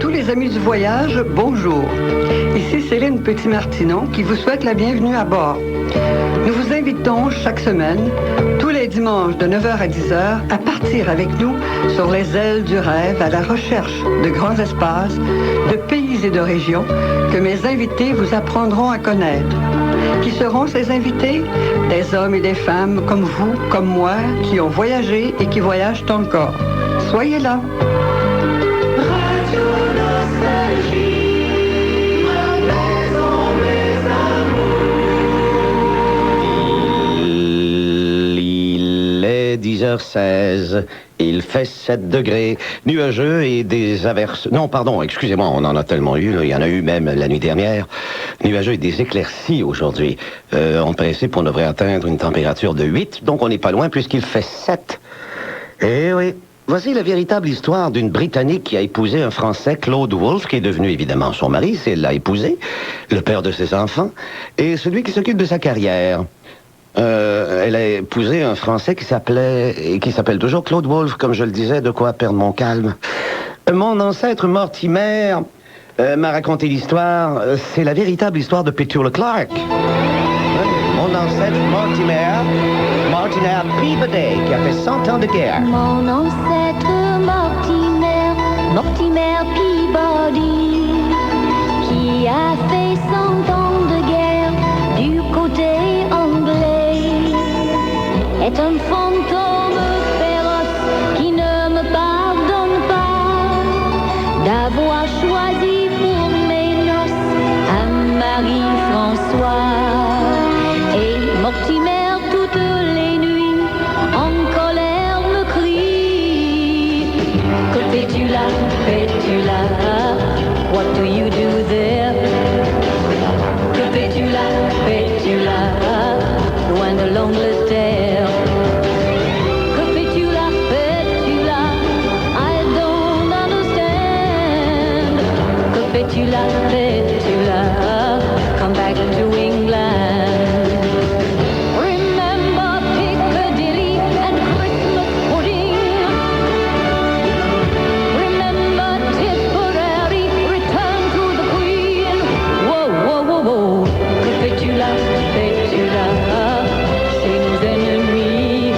tous les amis du voyage, bonjour. Ici Céline Petit-Martinon qui vous souhaite la bienvenue à bord. Nous vous invitons chaque semaine, tous les dimanches de 9h à 10h, à partir avec nous sur les ailes du rêve à la recherche de grands espaces, de pays et de régions que mes invités vous apprendront à connaître. Qui seront ces invités? Des hommes et des femmes comme vous, comme moi, qui ont voyagé et qui voyagent encore. Soyez là. Il est 10h16. Il fait 7 degrés, nuageux et des averses... Non, pardon, excusez-moi, on en a tellement eu, là. Il y en a eu même la nuit dernière. Nuageux et des éclaircies aujourd'hui. On principe, on devrait atteindre une température de 8, donc on n'est pas loin puisqu'il fait 7. Eh oui, voici la véritable histoire d'une Britannique qui a épousé un Français, Claude Wolfe, qui est devenu évidemment son mari, c'est elle l'a épousé, le père de ses enfants, et celui qui s'occupe de sa carrière. Elle a épousé un Français qui s'appelle toujours Claude Wolfe, comme je le disais, de quoi perdre mon calme. Mon ancêtre Mortimer m'a raconté l'histoire. C'est la véritable histoire de Petula Clark. Mon ancêtre Mortimer Peabody, qui a fait 100 ans de guerre. Mon ancêtre Mortimer Peabody, qui a fait 100 ans de guerre du côté anglais, est un fantôme féroce qui ne me pardonne pas d'avoir choisi pour mes noces un Marie-François. Et Mortimer, toutes les nuits, en colère me crie: que fais-tu là, what do you do there? Que fais-tu là, loin de l'Angleterre? Que fais-tu là, I don't understand. Que fais-tu là, come back to England. Remember Piccadilly and Christmas pudding. Remember Tipperary, return to the Queen. Whoa, whoa, whoa, whoa. Que fais-tu là, chez nos ennemis?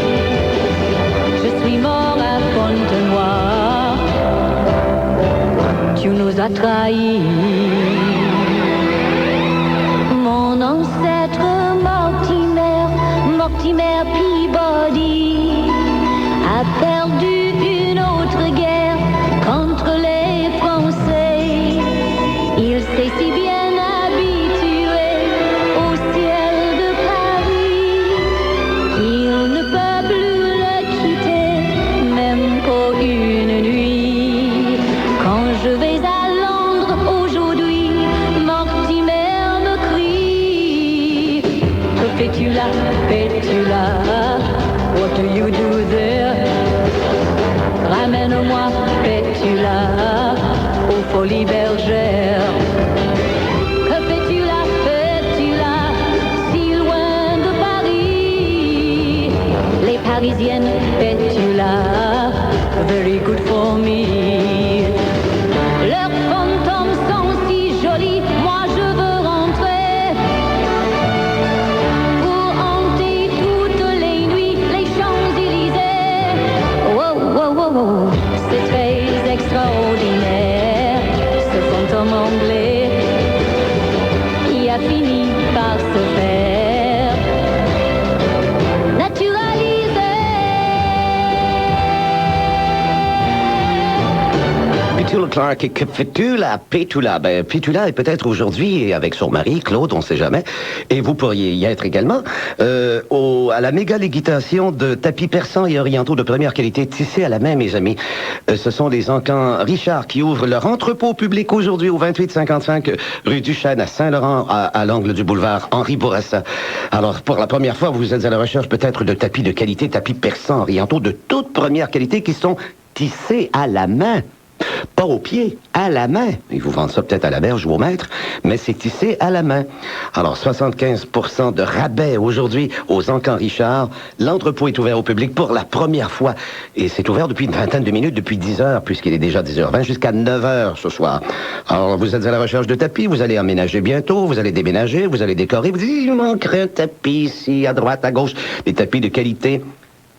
Je suis mort à Fontenoy. Tu nous as trahis. Mon ancêtre Mortimer Peabody a perdu une autre guerre contre les Français. Il s'est si bien habitué au ciel de Paris qu'il ne peut plus le quitter, même pour une nuit. Quand je vais à Londres aujourd'hui, Mortimer me crie: que fais-tu là, what do you do there? Ramène-moi, Petula, aux Folies Bergères. Que fais-tu là, si loin de Paris? Les Parisiennes, Petula, very good for me. Leurs fantômes sont si jolis, moi je veux rentrer pour hanter toutes les nuits les Champs-Élysées. Wow, wow, wow, wow, c'est très extraordinaire, ce fantôme anglais qui a fini par se faire naturaliser. Petula Clark, que fais-tu là, Petula? Ben, Petula est peut-être aujourd'hui avec son mari, Claude, on ne sait jamais. Et vous pourriez y être également. À la méga légitation de tapis persans et orientaux de première qualité tissés à la main, mes amis. Ce sont les encans Richard qui ouvrent leur entrepôt public aujourd'hui au 2855 rue Duchesne à Saint-Laurent, à l'angle du boulevard Henri Bourassa. Alors, pour la première fois, vous êtes à la recherche peut-être de tapis de qualité, tapis persans orientaux de toute première qualité qui sont tissés à la main. pas au pied, à la main. Ils vous vendent ça peut-être à la berge ou au mètre, mais c'est tissé à la main. Alors, 75% de rabais aujourd'hui aux Encans Richard. L'entrepôt est ouvert au public pour la première fois. Et c'est ouvert depuis une vingtaine de minutes, depuis 10 heures, puisqu'il est déjà 10h20, jusqu'à 9h ce soir. Alors, vous êtes à la recherche de tapis, vous allez emménager bientôt, vous allez déménager, vous allez décorer. Vous dites, il manquerait un tapis ici, à droite, à gauche. Des tapis de qualité,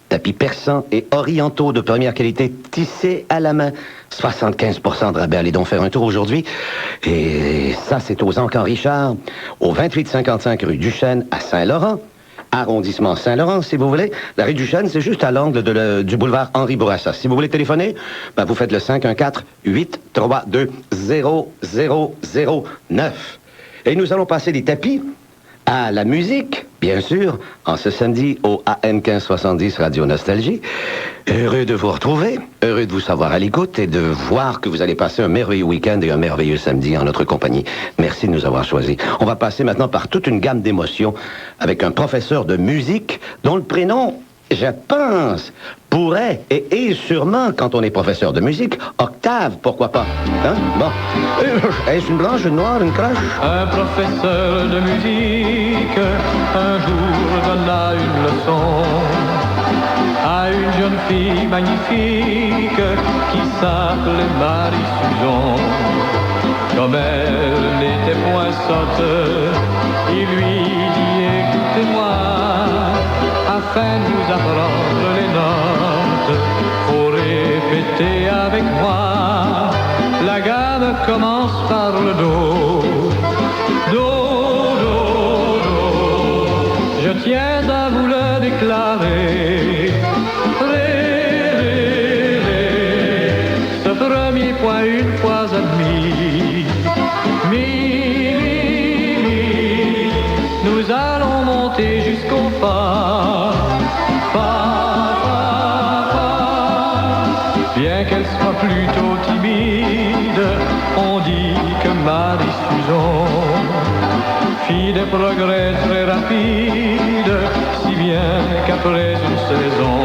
tapis persans et orientaux de première qualité, tissés à la main. 75% de rabais. Allez donc faire un tour aujourd'hui. Et ça, c'est aux Encans Richard, au 2855 rue Duchesne à Saint-Laurent. Arrondissement Saint-Laurent, si vous voulez. La rue Duchesne, c'est juste à l'angle du boulevard Henri Bourassa. Si vous voulez téléphoner, ben vous faites le 514-832-0009. Et nous allons passer des tapis à la musique, bien sûr, en ce samedi au AM 1570 Radio Nostalgie. Heureux de vous retrouver, heureux de vous savoir à l'écoute et de voir que vous allez passer un merveilleux week-end et un merveilleux samedi en notre compagnie. Merci de nous avoir choisis. On va passer maintenant par toute une gamme d'émotions avec un professeur de musique dont le prénom, je pense, pourrait et est sûrement, quand on est professeur de musique, Octave, pourquoi pas. Hein? Bon. Est-ce une blanche, une noire, une crache? Un professeur de musique, un jour donna une leçon à une jeune fille magnifique qui s'appelait Marie Suzon. Comme elle n'était point sotte, il lui dit écoutez-moi, afin de vous apprendre les notes, faut répéter avec moi. La gamme commence par le do. Do, do, do. Je tiens à vous le déclarer. Ré, ré, ré. Ce premier point une fois admis. Mi, mi, mi. Nous allons monter jusqu'au fa. Fa, fa, fa. Bien qu'elle soit plutôt timide, on dit que Marie Suzon fit des progrès très rapides, si bien qu'après une saison,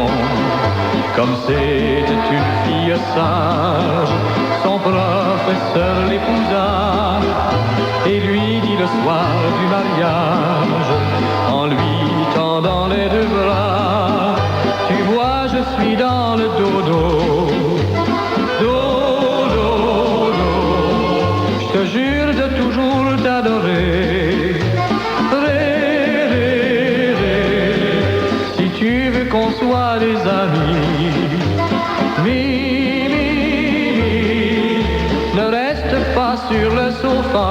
comme c'était une fille sage, son professeur l'épousa et lui dit le soir du mariage, en lui tendant les deux bras, tu vois, je suis dans le dodo. Do, do, do. Je te jure de toujours t'adorer. Ré, ré, ré. Si tu veux qu'on soit des amis. Mi, mi, mi. Ne reste pas sur le sofa.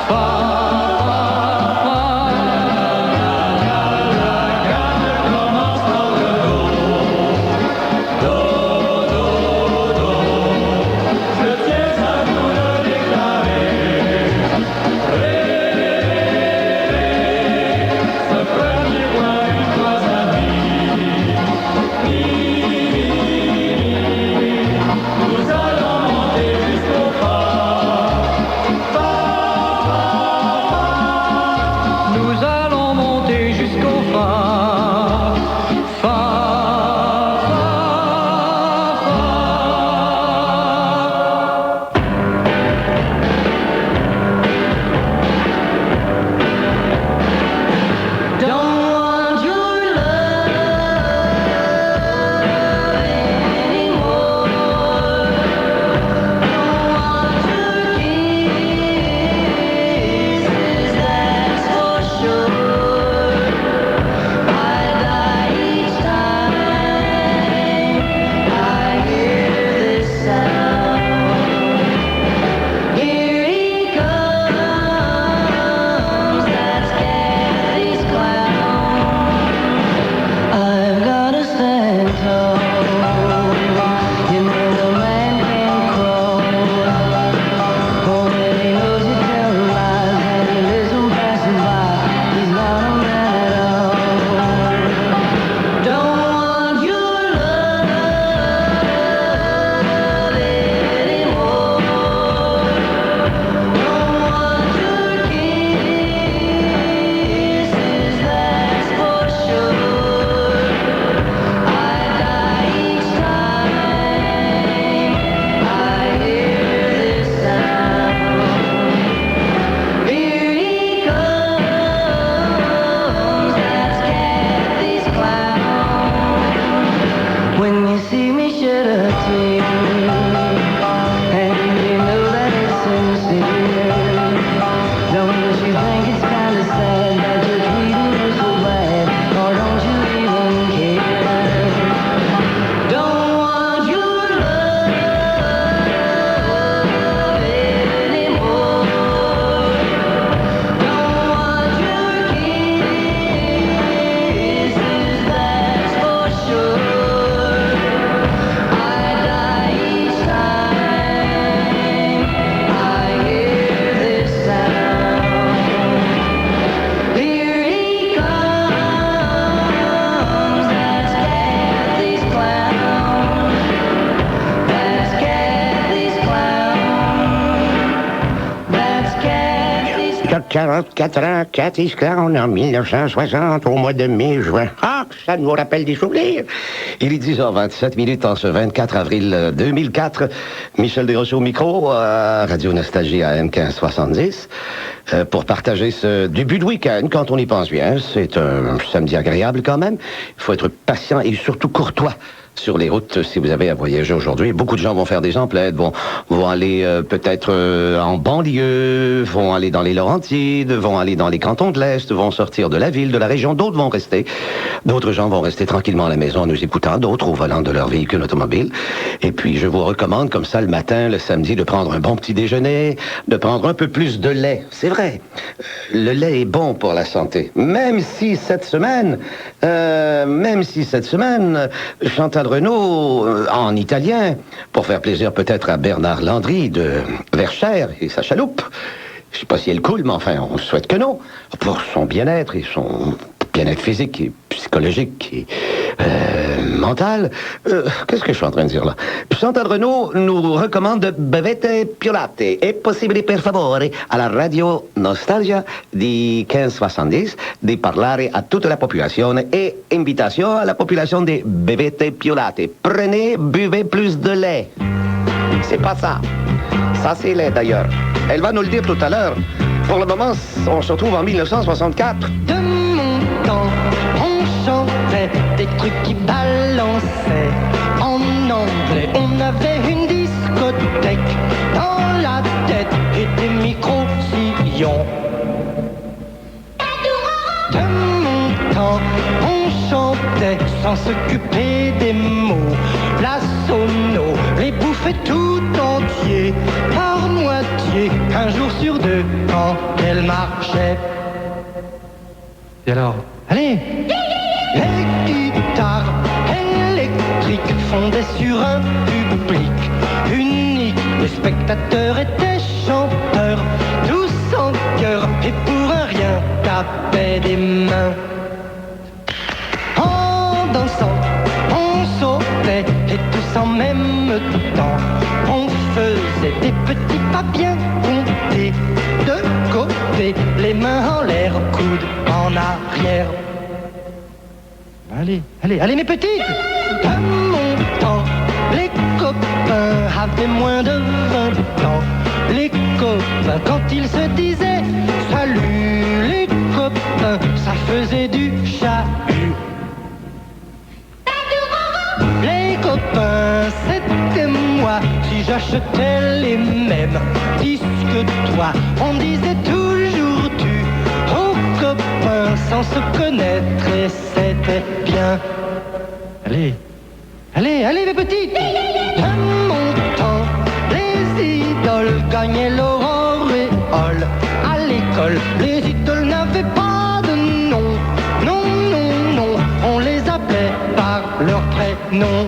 Fa, fa, fa. Nous allons monter jusqu'au phare. 44 ans, Cathy Scone, en 1960, au mois de mai-juin. Ah, ça nous rappelle des souvenirs. Il est 10h27 en ce 24 avril 2004. Michel Desrochers au micro, Radio Nostalgie AM 1570, pour partager ce début de week-end, quand on y pense bien. C'est un samedi agréable quand même. Il faut être patient et surtout courtois sur les routes si vous avez à voyager aujourd'hui. Beaucoup de gens vont faire des emplettes, vont aller peut-être en banlieue, vont aller dans les Laurentides, vont aller dans les cantons de l'Est, vont sortir de la ville, de la région. D'autres vont rester. D'autres gens vont rester tranquillement à la maison en nous écoutant, d'autres au volant de leur véhicule automobile. Et puis, je vous recommande comme ça le matin, le samedi, de prendre un bon petit déjeuner, de prendre un peu plus de lait. C'est vrai, le lait est bon pour la santé. Même si cette semaine, Chantal Renaud, en italien, pour faire plaisir peut-être à Bernard Landry de Verchères et sa chaloupe. Je ne sais pas si elle coule, mais enfin, on souhaite que non. Pour son bien-être et son bien-être physique et psychologique et mental. Qu'est-ce que je suis en train de dire là? Chantal Renaud nous recommande Bevete più latte e possibile per favore alla Radio Nostalgia di 1570 di parlare a tutta la popolazione e invitation à la population de Bevete più latte. Prenez, buvez plus de lait. C'est pas ça. Ça, c'est lait d'ailleurs. Elle va nous le dire tout à l'heure. Pour le moment, on se retrouve en 1964. De mon temps, on chantait des trucs qui balançaient. En anglais, on avait une discothèque dans la tête et des micro-sillons. De mon temps, on chantait sans s'occuper des mots. La sono, les bouffait tout entier, par moitié, un jour sur deux, quand elle marchait. Et alors? Allez! Les guitares électriques fondaient sur un public unique. Les spectateurs étaient chanteurs, tous en chœur, et pour un rien tapaient des mains. En dansant, on sautait, et tous en même temps, on faisait des petits pas bien comptés, de côté, les mains en l'air, coudes en arrière. Allez, mes petites! De mon temps, les copains avaient moins de 20 ans. Les copains, quand ils se disaient salut, les copains, ça faisait du chahut. Les copains, c'était moi, si j'achetais les mêmes disques que toi, on disait toujours tu aux copains sans se connaître et c'était bien. Allez, mes petites! De mon temps, les idoles gagnaient leur auréole. À l'école, les idoles n'avaient pas de nom. Non, on les appelait par leur prénom.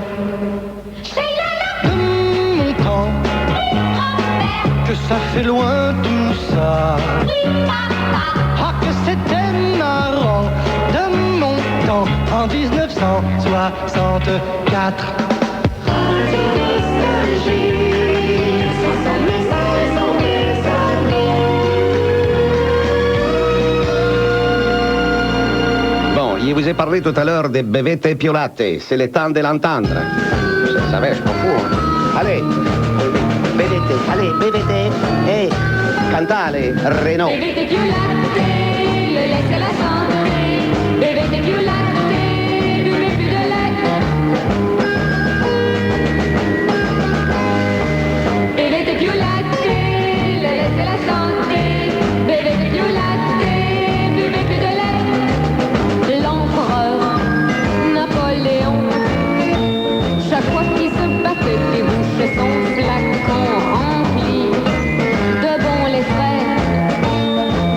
De mon temps, que ça fait loin tout ça. Ah, que c'était marrant. De mon temps, en 1964. Bon, je vous ai parlé tout à l'heure de Bevete più latte. C'est le temps de l'entendre. Je le savais, je m'en fous. Allez, bevete. Et cantale, Renaud. Bevete più latte, le lait c'est la santé. Bevete più latte, buvez plus de lait. Bevete più latte, le lait c'est la santé. Bevete più latte, buvez plus de lait. L'empereur Napoléon, chaque fois qu'il se battait, débouchait son flacon rempli de bons laits frais.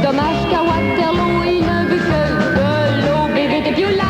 Dommage qu'à Waterloo, il ne but que de l'eau. Bevete più latte.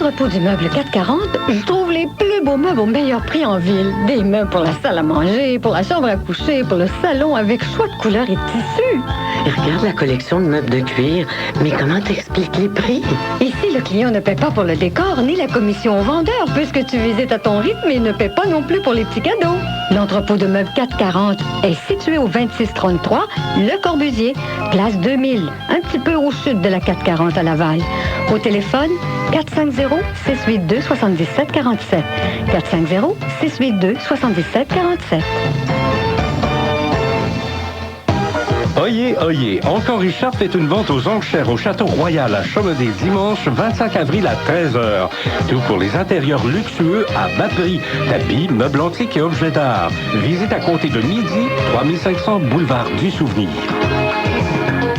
l'entrepôt du meuble 440, je trouve les plus beaux meubles au meilleur prix en ville. Des meubles pour la salle à manger, pour la chambre à coucher, pour le salon, avec choix de couleurs et de tissus. Regarde la collection de meubles de cuir. Mais comment t'expliques les prix? Ici, le client ne paie pas pour le décor ni la commission au vendeur, puisque tu visites à ton rythme et ne paie pas non plus pour les petits cadeaux. L'entrepôt de meubles 440 est situé au 2633 Le Corbusier, place 2000, un petit peu au sud de la 440 à Laval. Au téléphone, 450-682-7747. 450-682-7747. Oyez, oyez, Encore Richard fait une vente aux enchères au Château Royal à Chaumedé dimanche 25 avril à 13h. Tout pour les intérieurs luxueux à bas prix. Tapis, meubles antiques et objets d'art. Visite à compter de midi, 3500 boulevard du Souvenir.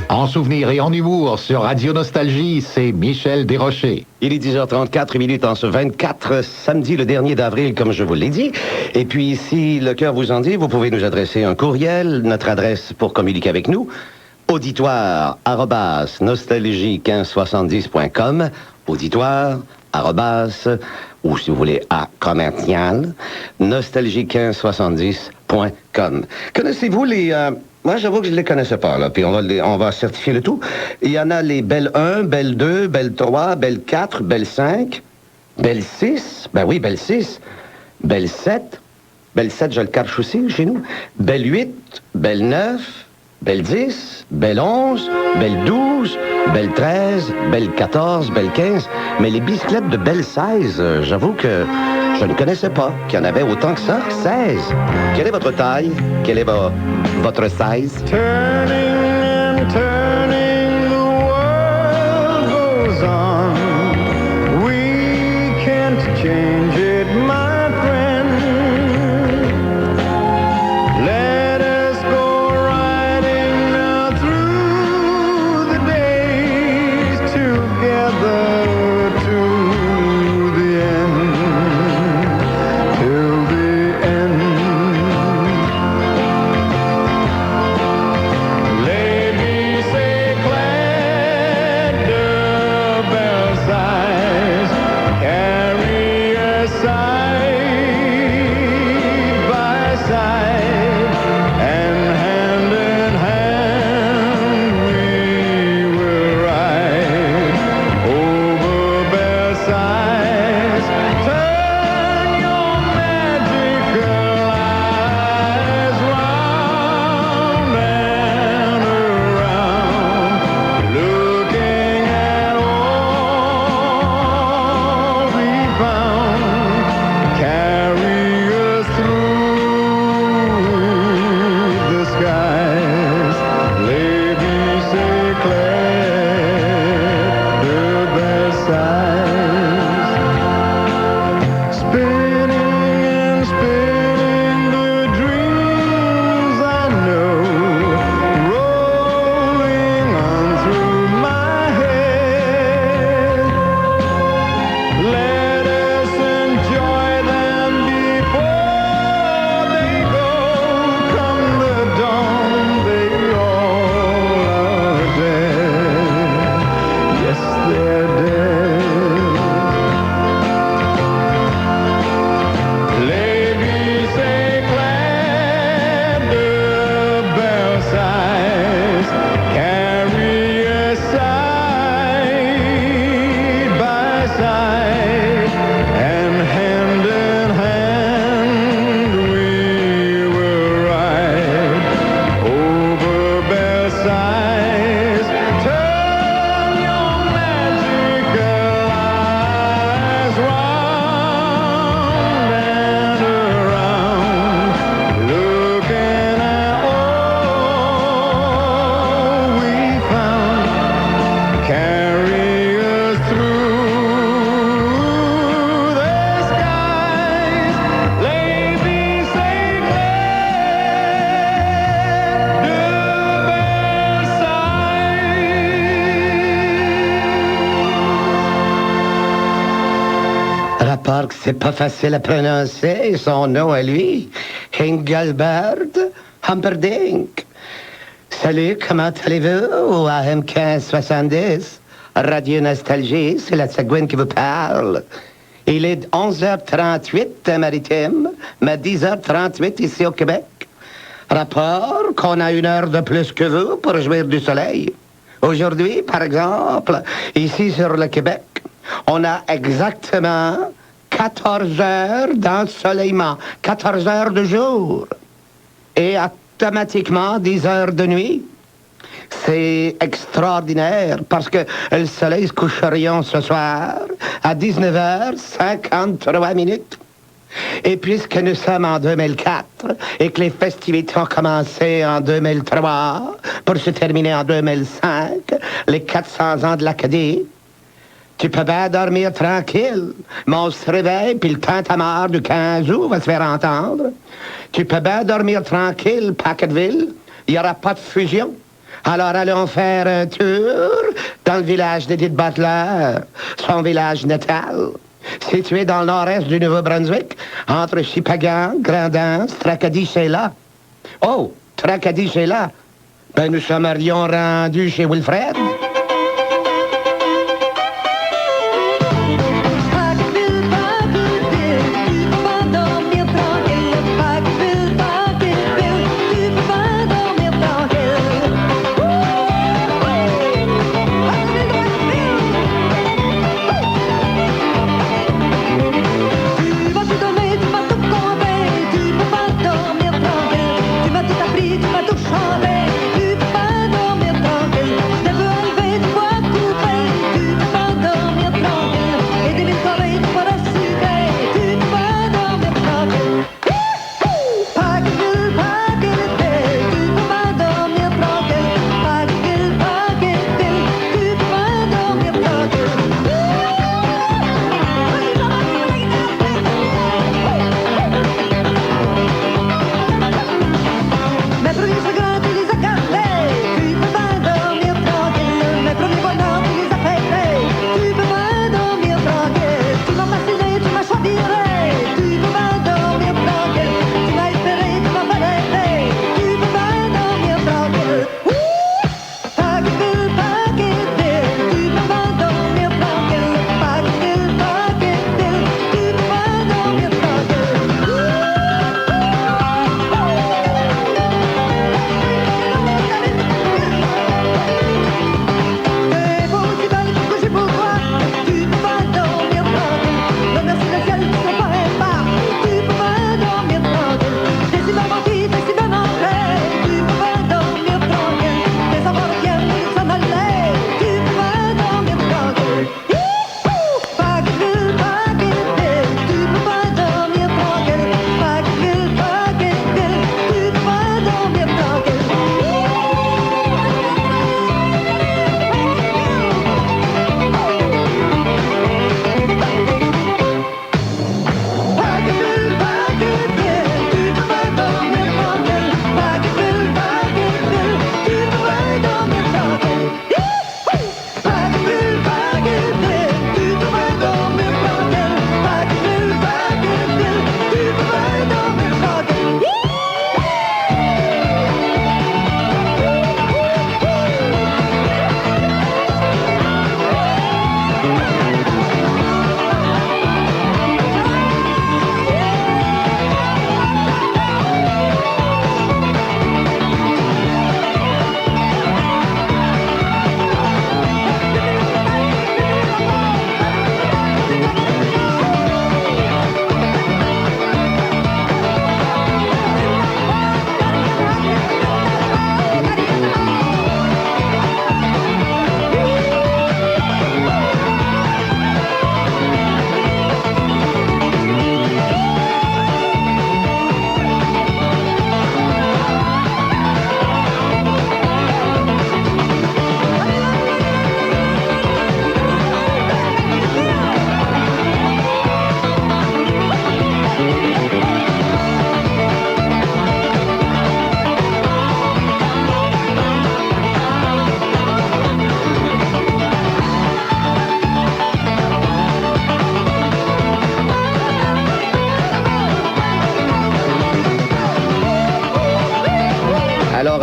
En souvenir et en humour sur Radio Nostalgie, c'est Michel Desrochers. Il est 10h34 minutes en ce 24 samedi, le dernier d'avril, comme je vous l'ai dit. Et puis, si le cœur vous en dit, vous pouvez nous adresser un courriel. Notre adresse pour communiquer avec nous, auditoire@nostalgie1570.com. Auditoire, ou si vous voulez, à commercial, nostalgie1570.com. Connaissez-vous les... Moi, j'avoue que je ne les connaissais pas, là. Puis on va certifier le tout. Il y en a les Belle 1, Belle 2, Belle 3, Belle 4, Belle 5, Belle 6. Ben oui, Belle 6. Belle 7. Belle 7, je le cache aussi chez nous. Belle 8, Belle 9, Belle 10, Belle 11, Belle 12, Belle 13, Belle 14, Belle 15. Mais les bicyclettes de Belle 16, j'avoue que je ne connaissais pas qu'il y en avait autant que ça. 16. Quelle est votre taille? Quelle est votre size? Turning and turning, the world goes on. We can't change it, my friend. Let us go riding now through the days together to the end, till the end. Les bicyclettes de Versailles carry us side by side, and hand in hand we will ride over Versailles. Turn your magical eyes round and around, looking at all we found. Carry us through the skies. Les bicyclettes de Versailles. Spinning and spinning the dreams I know, rolling on through my head. Let us enjoy them before they go. Come the dawn, they all are dead. Yes, they're dead. Les bicyclettes de Versailles carry us side by side, and hand in hand we will ride over Versailles. Turn your magical eyes round and around, looking at all we found. Carry us through the skies. Les bicyclettes de Versailles. Rapport que c'est pas facile à prononcer, son nom à lui. Engelbert Humperdinck. Salut, comment allez-vous? AM 1570. Radio Nostalgie, c'est la Sagouine qui vous parle. Il est 11h38 maritime, mais 10h38 ici au Québec. Rapport qu'on a 1 heure de plus que vous pour jouir du soleil. Aujourd'hui, par exemple, ici sur le Québec, on a exactement 14 heures d'ensoleillement, 14 heures de jour et automatiquement 10 heures de nuit. C'est extraordinaire parce que le soleil se couchera ce soir à 19h53. Et puisque nous sommes en 2004 et que les festivités ont commencé en 2003 pour se terminer en 2005, les 400 ans de l'Acadie, tu peux bien dormir tranquille, mais on se réveille puis le tintamarre du 15 août va se faire entendre. Tu peux bien dormir tranquille, Paquetteville, il n'y aura pas de fusion. Alors allons faire un tour dans le village d'Edith Butler, son village natal, situé dans le nord-est du Nouveau-Brunswick, entre Chipagan, Grand'Anse, Tracadie-Sheila. Oh, Tracadie-Sheila. Ben, nous serions rendus chez Wilfred. Tu m'as tout appris, tu m'as tout changé. Tu peux pas dormir tranquille.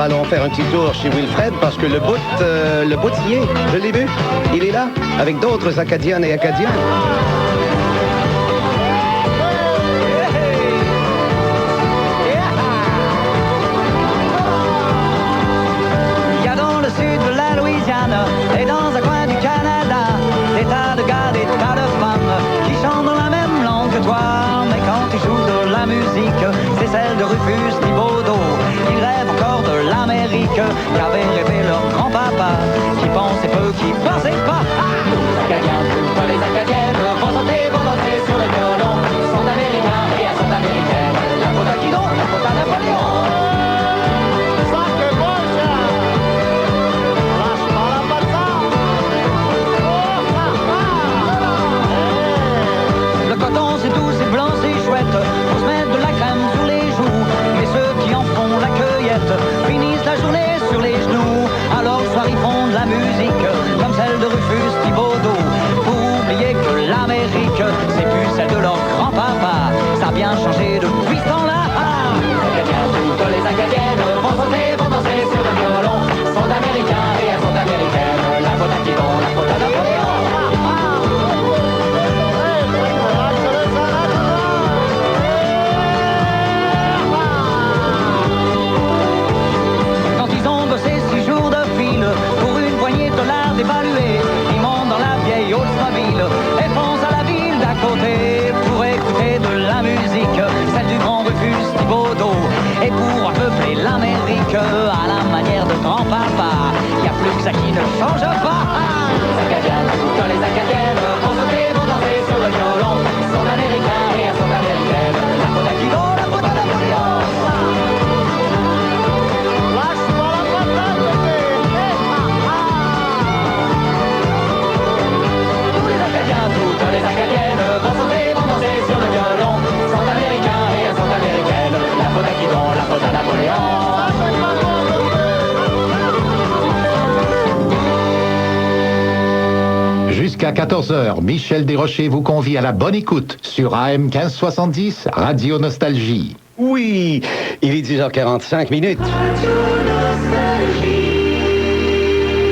allons faire un petit tour chez Wilfred parce que le bout y est. Je l'ai vu. Il est là, avec d'autres Acadiennes et Acadiens. Il y a dans le sud de la Louisiane et dans un coin du Canada des tas de gars, des tas de femmes qui chantent dans la même langue que toi. Mais quand ils jouent de la musique, c'est celle de Rufus Thibodeau. Ils rêvent encore de l'Amérique qu'avait rêvé leur grand-papa, qui pensait peu, qui pensait pas. Les Acadiens, tous les Acadiennes vont danser sur le violon. Ils sont américains et elles sont américaines. La faute à qui donc? La faute à Napoléon. Le coton c'est doux, c'est blanc, c'est chouette, faut se mettre de la crème sur les joues. Mais ceux qui en font la cueillette finissent la journée sur les genoux. Alors le soir ils font de la musique comme celle de Rufus Thibodeau, pour oublier que l'Amérique c'est plus celle de leur grand-papa. Ça a bien changé depuis ce temps-là. Les Acadiens, toutes les Acadiennes vont sauter, vont danser sur le violon. Sont américains et elles sont américaines. La faute à qui donc? La faute à Napoléon. Quand ils ont bossé 6 jours de fil pour une poignée de dollars dévalués, ils montent dans la vieille Oldsmobile et foncent à la ville d'à côté pour écouter de la musique, celle du grand Rufus Thibodeau. Et pour peupler l'Amérique à la manière de grand-papa, y a plus que ça qui ne change pas. Les Acadiens, toutes les Acadiennes vont sauter, vont danser sur le violon. Ils sont américains et elles sont américaines. La faute à qui donc? La faute à Napoléon. Tous les Acadiens, toutes les Acadiennes vont sauter, vont danser sur le violon. Ils sont américains et elles sont américaines. La faute à qui donc? La faute à Napoléon. Jusqu'à 14h, Michel Desrochers vous convie à la bonne écoute sur AM 1570, Radio Nostalgie. Oui, il est 10h45 minutes.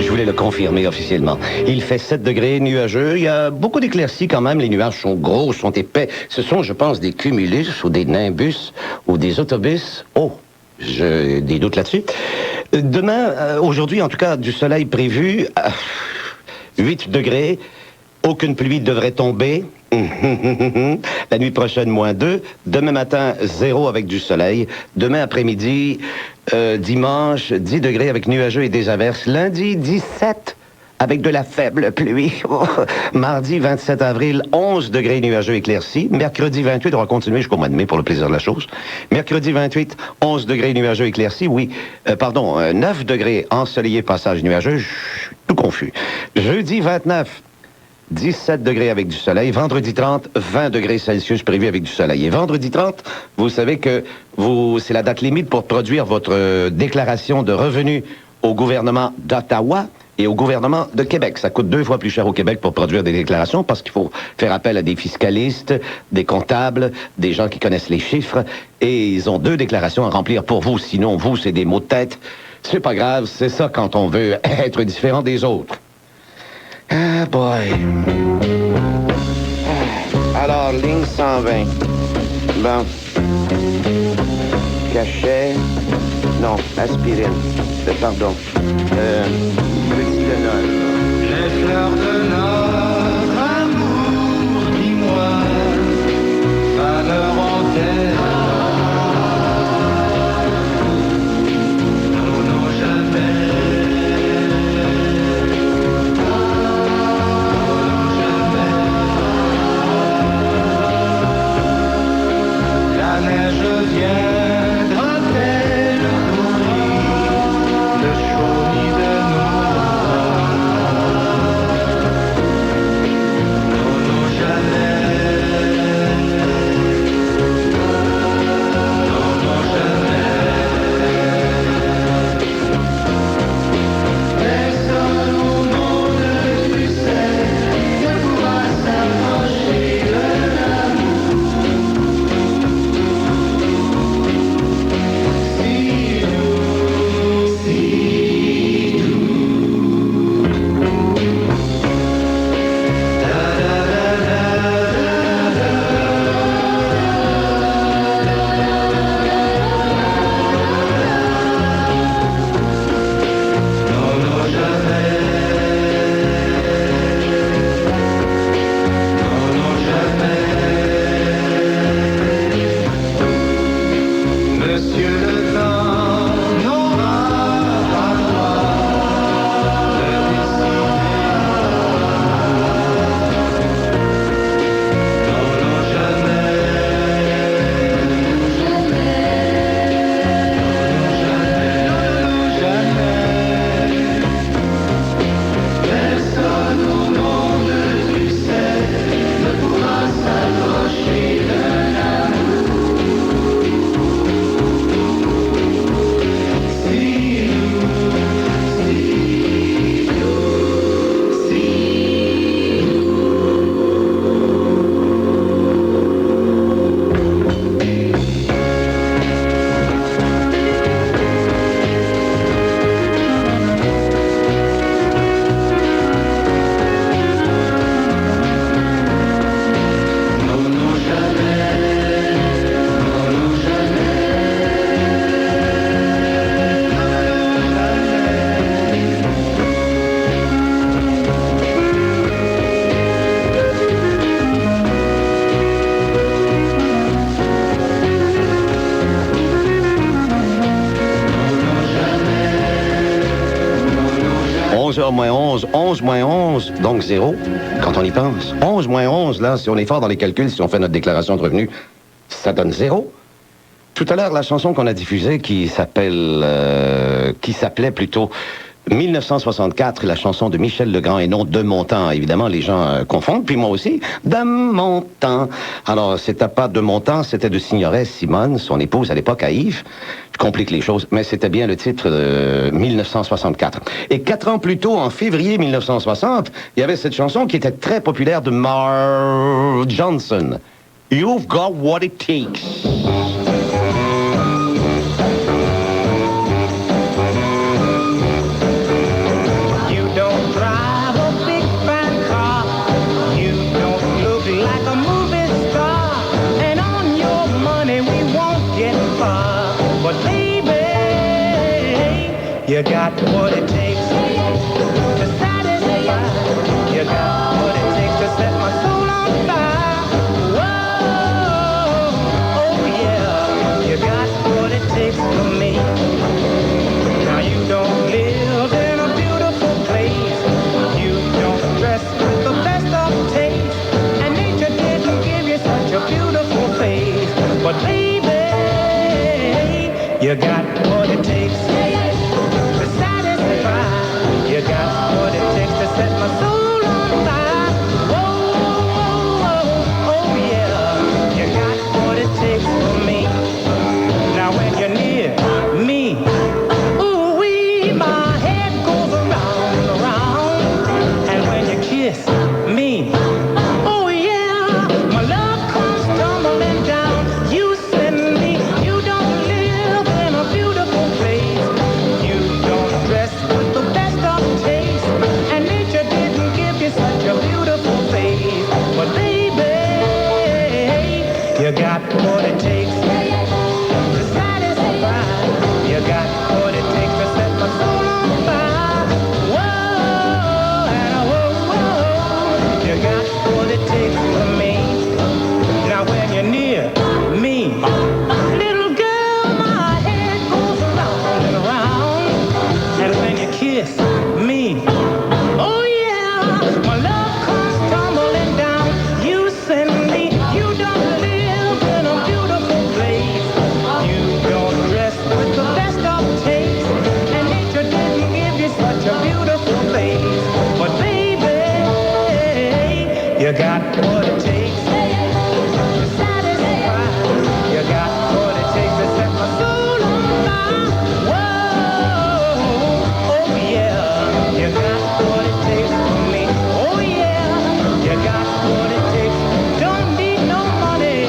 Je voulais le confirmer officiellement. Il fait 7 degrés, nuageux. Il y a beaucoup d'éclaircies quand même. Les nuages sont gros, sont épais. Ce sont, je pense, des cumulus ou des nimbus ou des autobus. Oh, j'ai des doutes là-dessus. Demain, aujourd'hui, en tout cas, du soleil prévu. 8 degrés. Aucune pluie devrait tomber. La nuit prochaine, -2. Demain matin, 0 avec du soleil. Demain après-midi, dimanche, 10 degrés avec nuageux et des averses. Lundi, 17 avec de la faible pluie. Mardi, 27 avril, 11 degrés nuageux éclaircis. Mercredi, 28, on va continuer jusqu'au mois de mai pour le plaisir de la chose. Mercredi, 28, 11 degrés nuageux éclaircis. Oui, 9 degrés ensoleillé, passage nuageux. Je suis tout confus. Jeudi, 29. 17 degrés avec du soleil. Vendredi 30, 20 degrés Celsius prévus avec du soleil. Et vendredi 30, vous savez que c'est la date limite pour produire votre déclaration de revenus au gouvernement d'Ottawa et au gouvernement de Québec. Ça coûte 2 fois plus cher au Québec pour produire des déclarations parce qu'il faut faire appel à des fiscalistes, des comptables, des gens qui connaissent les chiffres. Et ils ont 2 déclarations à remplir pour vous. Sinon, vous, c'est des mots de tête. C'est pas grave, c'est ça quand on veut être différent des autres. Ah, boy. Alors, ligne 120. Bon. Cachet. Non, aspirine. Pardon. Fluxénol. Les fleurs de notre amour, dis-moi, valeur entière. Nous n'ont jamais. La neige viendra-t-elle nourrir le chaud nid de nos 11h moins 11, 11 moins 11, donc 0, quand on y pense. 11 moins 11, là, si on est fort dans les calculs, si on fait notre déclaration de revenus, ça donne 0. Tout à l'heure, la chanson qu'on a diffusée qui s'appelait plutôt 1964, la chanson de Michel Legrand et non De mon temps. Évidemment, les gens confondent, puis moi aussi. De mon temps. Alors, c'était pas De mon temps, c'était de Signoret Simone, son épouse à l'époque à Yves. Je complique les choses, mais c'était bien le titre de 1964. Et 4 ans plus tôt, en février 1960, il y avait cette chanson qui était très populaire de Mark Johnson. You've got what it takes. You got what it takes to satisfy. You got what it takes to set my soul on fire. Whoa, oh yeah. You got what it takes for me. Now you don't live in a beautiful place. You don't dress with the best of taste. And nature didn't give you such a beautiful face. But baby, you got what it takes. You got what it takes to set my soul on fire. Whoa, whoa, whoa, oh yeah. You got what it takes for me. Now when you're near me, ooh-wee, my head goes around and around. And when you kiss me, oh yeah, my love comes tumbling down. You send me, you don't live in a beautiful place. You don't dress with the best of taste, and nature didn't give you such a beautiful face. But baby, you got what it takes to satisfy. You got what it takes to set my soul on fire. Whoa, and whoa, whoa. You got what it takes for me. Now when you're near me, little girl, my head goes around and around. And when you kiss me, oh yeah, my love comes tumbling down. You send me, you don't live in a beautiful place. You don't dress with the best of taste, and nature didn't give you such a beautiful face. But baby, you got what it takes to satisfy. You got what it takes to set my soul on fire. Whoa, oh yeah, you got what it takes for me. Oh yeah, you got what it takes. Don't need no money.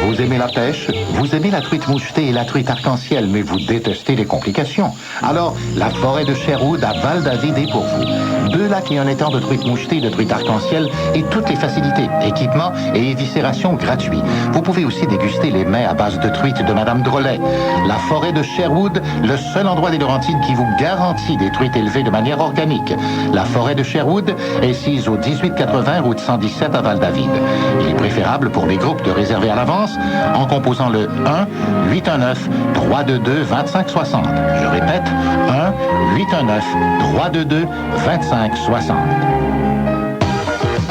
Vous aimez la pêche, vous aimez la truite mouchetée et la truite arc-en-ciel, mais vous détestez les complications. Alors, la forêt de Sherwood à Val-David est pour vous. 2 lacs et un étang de truite mouchetée et de truite arc-en-ciel et toutes les facilités, équipements et éviscération gratuits. Vous pouvez aussi déguster les mets à base de truite de Madame Drolet. La forêt de Sherwood, le seul endroit des Laurentides qui vous garantit des truites élevées de manière organique. La forêt de Sherwood est sise au 1880 route 117 à Val-David. Il est préférable pour les groupes de réserver à l'avance en composant le 1-819-322-2560. Je répète, 1-819-322-2560.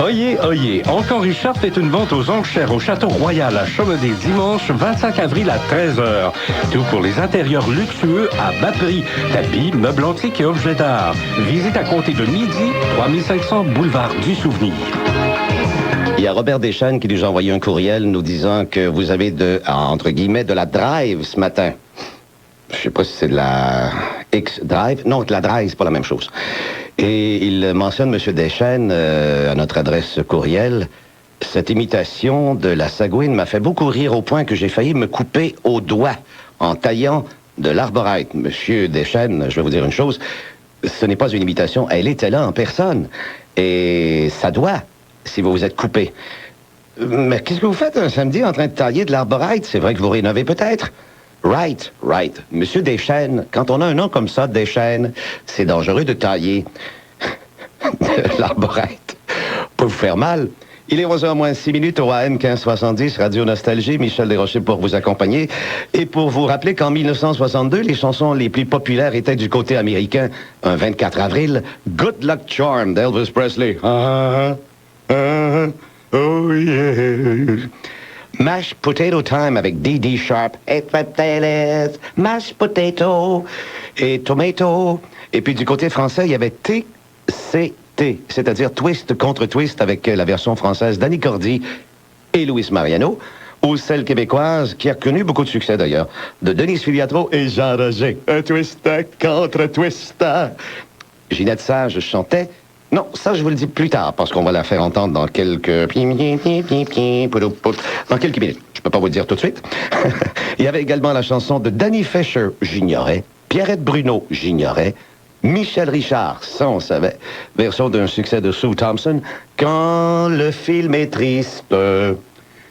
Oyez, oyez, Encore Richard fait une vente aux enchères au Château Royal à Chaumedé dimanche 25 avril à 13h. Tout pour les intérieurs luxueux à bas prix. Tapis, meubles antiques et objets d'art. Visite à compter de midi, 3500 boulevard du Souvenir. Il y a Robert Deschênes qui nous a envoyé un courriel nous disant que vous avez entre guillemets, de la drive ce matin. Je sais pas si c'est de la X-Drive. Non, de la drive, c'est pas la même chose. Et il mentionne, M. Deschênes, à notre adresse courriel, cette imitation de la Sagouine m'a fait beaucoup rire au point que j'ai failli me couper au doigt en taillant de l'arborite. Monsieur Deschênes, je vais vous dire une chose, ce n'est pas une imitation, elle était là en personne. Et ça doit, si vous vous êtes coupé. Mais qu'est-ce que vous faites un samedi en train de tailler de l'arborite? C'est vrai que vous rénovez peut-être? Right. Monsieur Deschênes, quand on a un nom comme ça, Deschênes, c'est dangereux de tailler de l'arborite. Peut vous faire mal. Il est 11h moins 6 minutes au AM 1570, Radio Nostalgie. Michel Desrochers pour vous accompagner. Et pour vous rappeler qu'en 1962, les chansons les plus populaires étaient du côté américain. Un 24 avril, Good Luck Charm d'Elvis Presley. Oh yeah. Mashed Potato Time avec Dee Sharp. Et potatoes, mashed potato et tomato. Et puis du côté français, il y avait TCT, c'est-à-dire Twist contre Twist avec la version française d'Annie Cordy et Luis Mariano, ou celle québécoise qui a connu beaucoup de succès d'ailleurs, de Denise Filiatro et Jean Roger. Un twist contre twist. Ginette Sage chantait. Non, ça, je vous le dis plus tard, parce qu'on va la faire entendre dans quelques minutes. Je peux pas vous le dire tout de suite. Il y avait également la chanson de Danny Fisher, j'ignorais. Pierrette Bruno, j'ignorais. Michel Richard, ça, on savait. Version d'un succès de Sue Thompson. Quand le film est triste,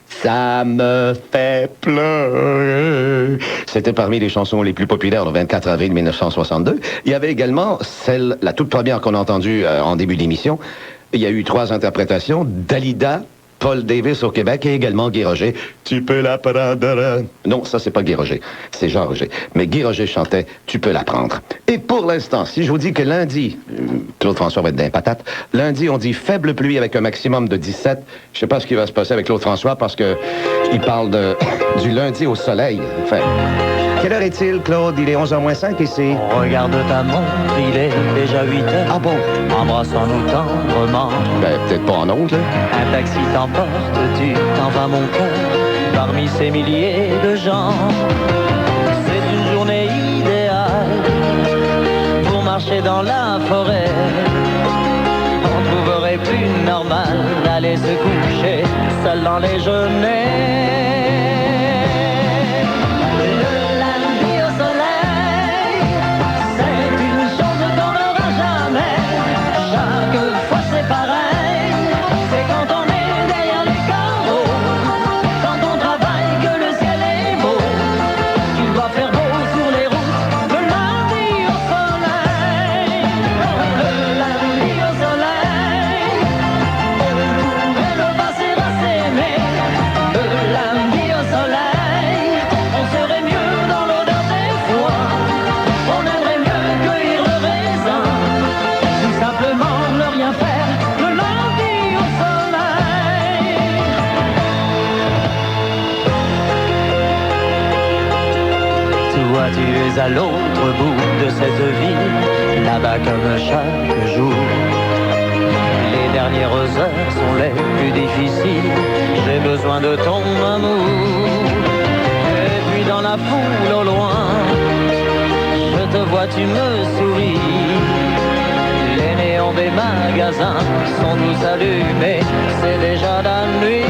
ça me fait pleurer. C'était parmi les chansons les plus populaires le 24 avril 1962. Il y avait également celle, la toute première qu'on a entendue en début d'émission. Il y a eu 3 interprétations. Dalida, Paul Davis au Québec et également Guy Roger. Tu peux la prendre. Non, ça, c'est pas Guy Roger. C'est Jean Roger. Mais Guy Roger chantait Tu peux la prendre. Et pour l'instant, si je vous dis que lundi, Claude François va être d'un patate, lundi, on dit faible pluie avec un maximum de 17. Je sais pas ce qui va se passer avec Claude François parce que il parle du lundi au soleil. Enfin, quelle heure est-il, Claude? Il est 11h moins 5 ici. Regarde ta montre, il est déjà 8 heures. Ah bon? Embrassons-nous tendrement. Ben, peut-être pas en ondes, là. Un taxi t'emporte, tu t'en vas mon cœur, parmi ces milliers de gens. C'est une journée idéale pour marcher dans la forêt. On trouverait plus normal d'aller se coucher seul dans les genêts. Tu es à l'autre bout de cette ville, là-bas comme chaque jour. Les dernières heures sont les plus difficiles, j'ai besoin de ton amour. Et puis dans la foule au loin, je te vois, tu me souris. Les néons des magasins sont tous allumés, c'est déjà la nuit.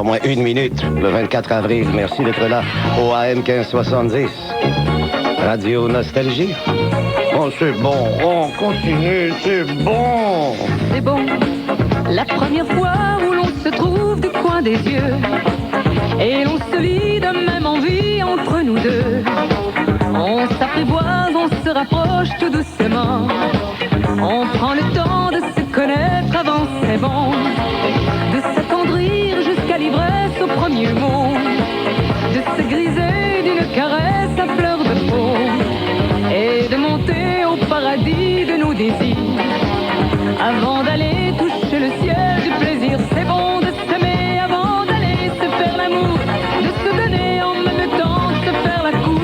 Moins 1 minute, le 24 avril. Merci d'être là au AM 1570. Radio Nostalgie. Oh, c'est bon. On continue, c'est bon. C'est bon. La première fois où l'on se trouve du coin des yeux et l'on se lit de même envie entre nous deux. On s'apprivoise, on se rapproche tout doucement. On prend le temps de se connaître avant, c'est bon. De s'attendrir jusqu'à l'ivresse au premier mot, de se griser d'une caresse à fleur de peau et de monter au paradis de nos désirs avant d'aller toucher le ciel du plaisir. C'est bon de s'aimer avant d'aller se faire l'amour, de se donner en même temps, de se faire la cour.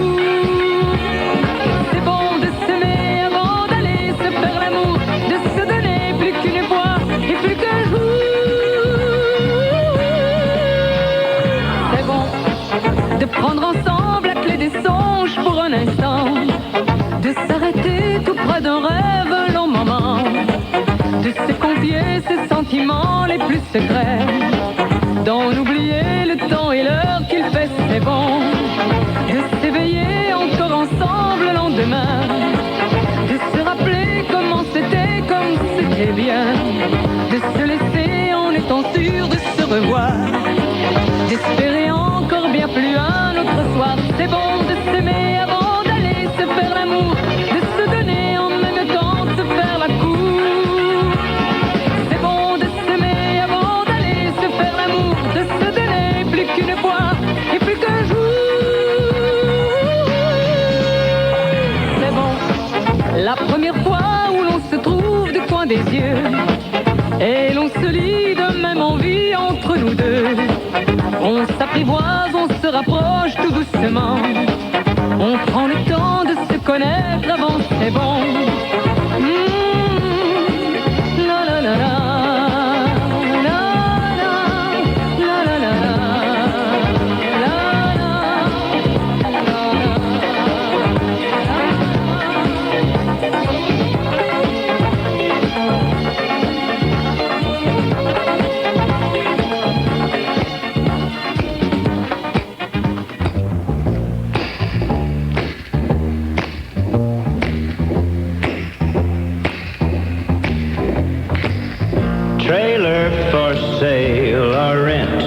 les plus secrets, d'en oublier le temps et l'heure qu'il fait, c'est bon, de s'éveiller encore ensemble le lendemain, de se rappeler comment c'était bien, de se laisser en étant sûr de se revoir, d'espérer encore bien plus un autre soir. C'est bon de s'aimer avant d'aller se faire l'amour, de se donner en même temps de se faire la cour. C'est bon de s'aimer avant d'aller se faire l'amour, de se donner plus qu'une fois et plus qu'un jour. C'est bon, la première fois où l'on se trouve du coin des yeux et l'on se lie de même envie entre nous deux. On s'apprivoise, on se rapproche tout doucement. On prend le temps de se connaître avant, c'est bon. La la la la. Trailer for sale or rent,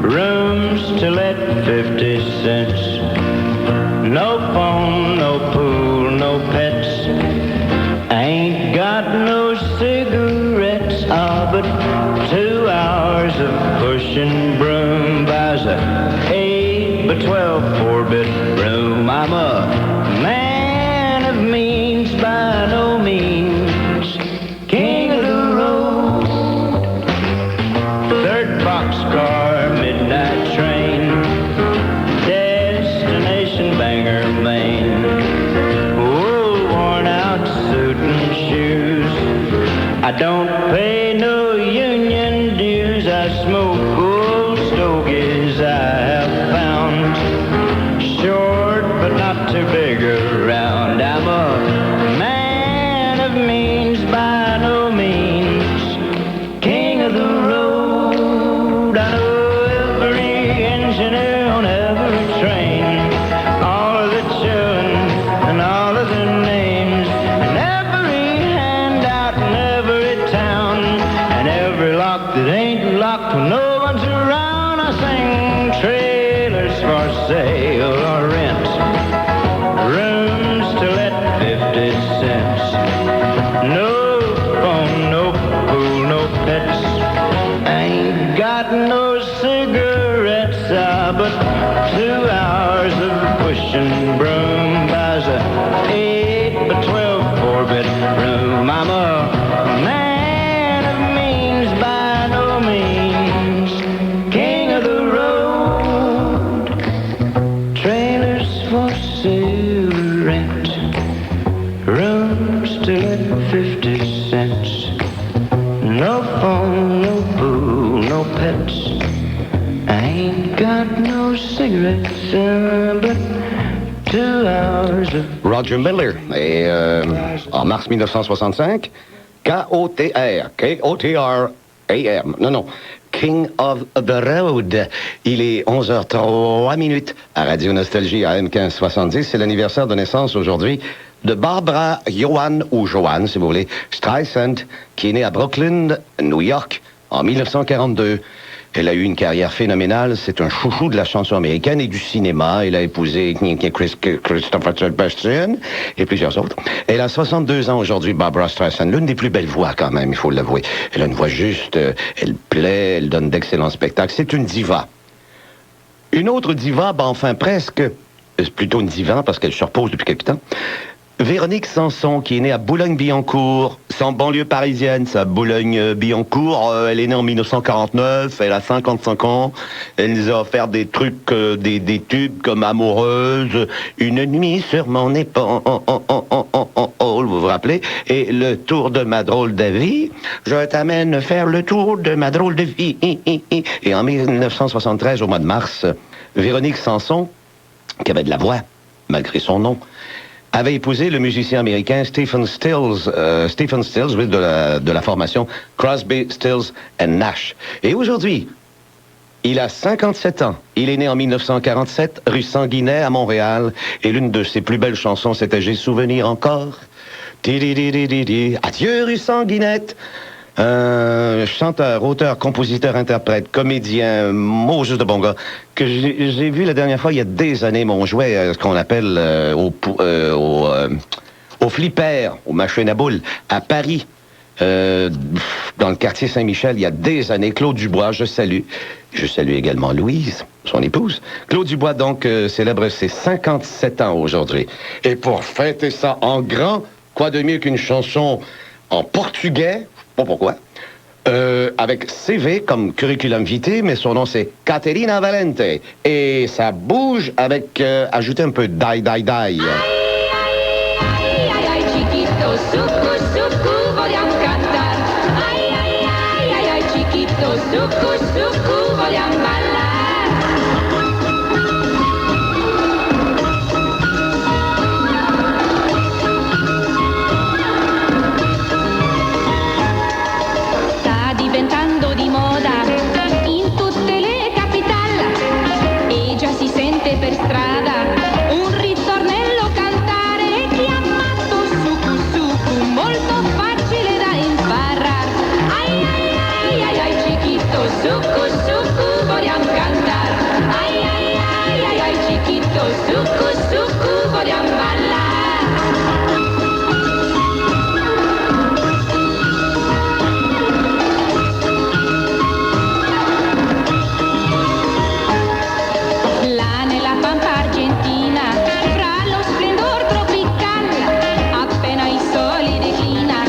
rooms to let 50 cents. No phone, no pool, no pets. I ain't got no cigarettes, but 2 hours of pushing broom buys a 8 by 12 4-bedroom. I'm a man of means by no means, king of the road. Third boxcar, midnight train, destination Bangor, Maine. Oh, worn out suit and shoes. I don't pay no union dues. I smoke old stogies I have found, short but not too big around. I'm a man of means by no means, king of the road. I know every engineer on every train, all of the children and all of their names, and every handout in every town, and every lock that ain't locked when no one's around. I sing trailers for sale or rent, rooms to let 50 cents. No phone, no pool, no pets. I ain't got no cigarettes, but 2 hours of pushing broom buys a 8 by 12 4-bedroom. I'm a man of means by no means, king of the road. Trailers for sale, rent, rooms to let 50 cents. No phone, no pool, no pets. I ain't got no cigarettes, but 2 hours of... Roger Miller. Et en mars 1965, K-O-T-R, K-O-T-R-A-M. Non. King of the Road. Il est 11h03 à Radio Nostalgie à M1570. C'est l'anniversaire de naissance aujourd'hui de Barbara Johann, ou Johann si vous voulez, Streisand, qui est née à Brooklyn, New York, en 1942. Elle a eu une carrière phénoménale. C'est un chouchou de la chanson américaine et du cinéma. Elle a épousé Christopher Sebastian et plusieurs autres. Elle a 62 ans aujourd'hui, Barbara Streisand. L'une des plus belles voix, quand même, il faut l'avouer. Elle a une voix juste, elle plaît, elle donne d'excellents spectacles. C'est une diva. Une autre diva, enfin presque, plutôt une diva parce qu'elle se repose depuis quelque temps. Véronique Sanson, qui est née à Boulogne-Billancourt, c'est en banlieue parisienne, ça, Boulogne-Billancourt. Elle est née en 1949, elle a 55 ans. Elle nous a offert des trucs, des tubes comme Amoureuse, Une nuit sur mon épaule, vous vous rappelez? Et Le tour de ma drôle de vie, je t'amène faire le tour de ma drôle de vie. Et en 1973, au mois de mars, Véronique Sanson, qui avait de la voix, malgré son nom, avait épousé le musicien américain Stephen Stills, oui, de la formation Crosby, Stills and Nash. Et aujourd'hui, il a 57 ans. Il est né en 1947, rue Sanguinet, à Montréal. Et l'une de ses plus belles chansons, c'était « J'ai souvenir encore ». Adieu, rue Sanguinette. Chanteur, auteur, compositeur, interprète, comédien, mot juste de bon gars, que j'ai vu la dernière fois, il y a des années, mon jouet, ce qu'on appelle au flipper, aux machines à boules, à Paris. Dans le quartier Saint-Michel, il y a des années. Claude Dubois, je salue. Je salue également Louise, son épouse. Claude Dubois, donc, célèbre ses 57 ans aujourd'hui. Et pour fêter ça en grand, quoi de mieux qu'une chanson en portugais, je sais pas pourquoi, avec CV comme curriculum vitae, mais son nom c'est Caterina Valente. Et ça bouge avec, ajouter un peu die, die, die. Succu, succu, vogliamo ballare. Sta diventando di moda in tutte le capitali e già si sente per strada un ritornello cantare chiamato succu, succu, molto facile da imparare. Ai ai ai ai ai chiquito, succu, succu, vogliamo cantare. Ai ai ai ai ai chiquito, succu, succu, vogliamo ballare. Là nella pampa argentina, fra lo splendor tropical, appena il sole declina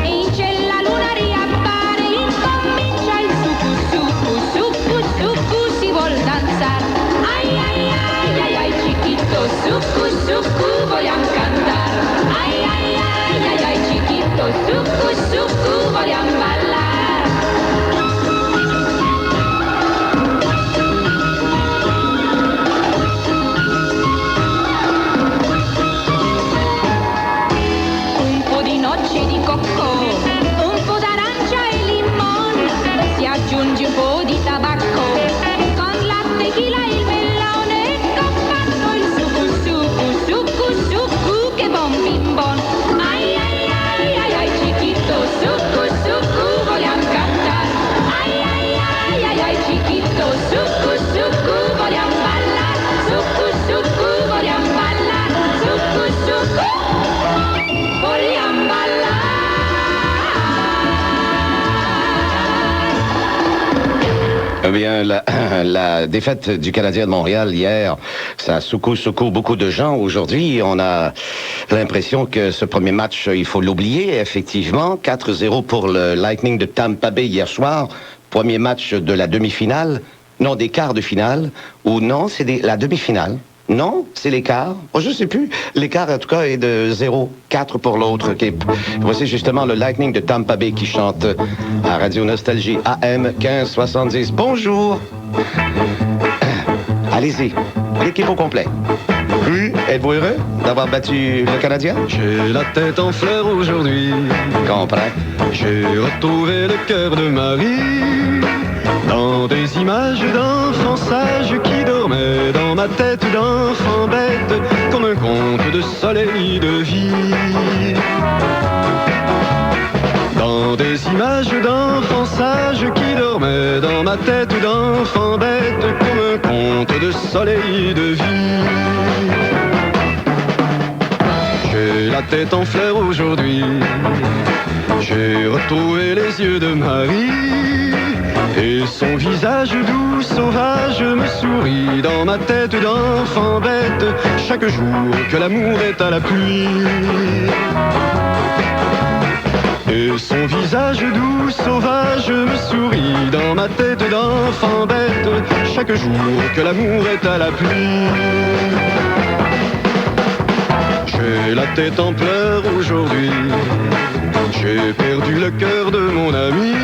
e in cielo la luna riappare, incomincia il succu, succu, succu, succu, si vuol danzare. Ai ai ai ai ai chiquito, succu, succu, vogliamo cantare. Ai ai ai ai ai chiquito, succu, succu, vogliamo ballare. Un po' di noce di cocco, un po' d'arancia e limone, si aggiunge un po' di tabacco, con la tequila e il melone, ecco fatto il succu, succu, succu, succu, che bon bim bon. Ai ai ai ai ai chiquito, succu, succu, vogliamo cantare. Ai ai ai ai ai chiquito, succu, succu, vogliamo ballare. Succu, succu, vogliamo ballare. Succu, succu, vogliamo ballare. Eh bien, la défaite du Canadien de Montréal hier, ça secoue beaucoup de gens. Aujourd'hui, on a l'impression que ce premier match, il faut l'oublier, effectivement. 4-0 pour le Lightning de Tampa Bay hier soir. Premier match de la demi-finale. Non, des quarts de finale. Ou non, c'est la demi-finale. Non, c'est l'écart. Oh, je sais plus. L'écart, en tout cas, est de 0-4 pour l'autre équipe. Voici justement le Lightning de Tampa Bay qui chante à Radio Nostalgie AM 1570. Bonjour. Allez-y, l'équipe au complet. Oui, êtes-vous heureux d'avoir battu le Canadien? J'ai la tête en fleurs aujourd'hui. Comprends. J'ai retrouvé le cœur de Marie dans des images d'enfants sages qui dormaient dans ma tête d'enfant bête comme un conte de soleil de vie. Dans des images d'enfants sages qui dormaient dans ma tête d'enfant bête comme un conte de soleil de vie. J'ai la tête en fleurs aujourd'hui. J'ai retrouvé les yeux de Marie et son visage doux, sauvage me sourit dans ma tête d'enfant bête chaque jour que l'amour est à la pluie. Et son visage doux, sauvage me sourit dans ma tête d'enfant bête chaque jour que l'amour est à la pluie. J'ai la tête en pleurs aujourd'hui. J'ai perdu le cœur de mon ami.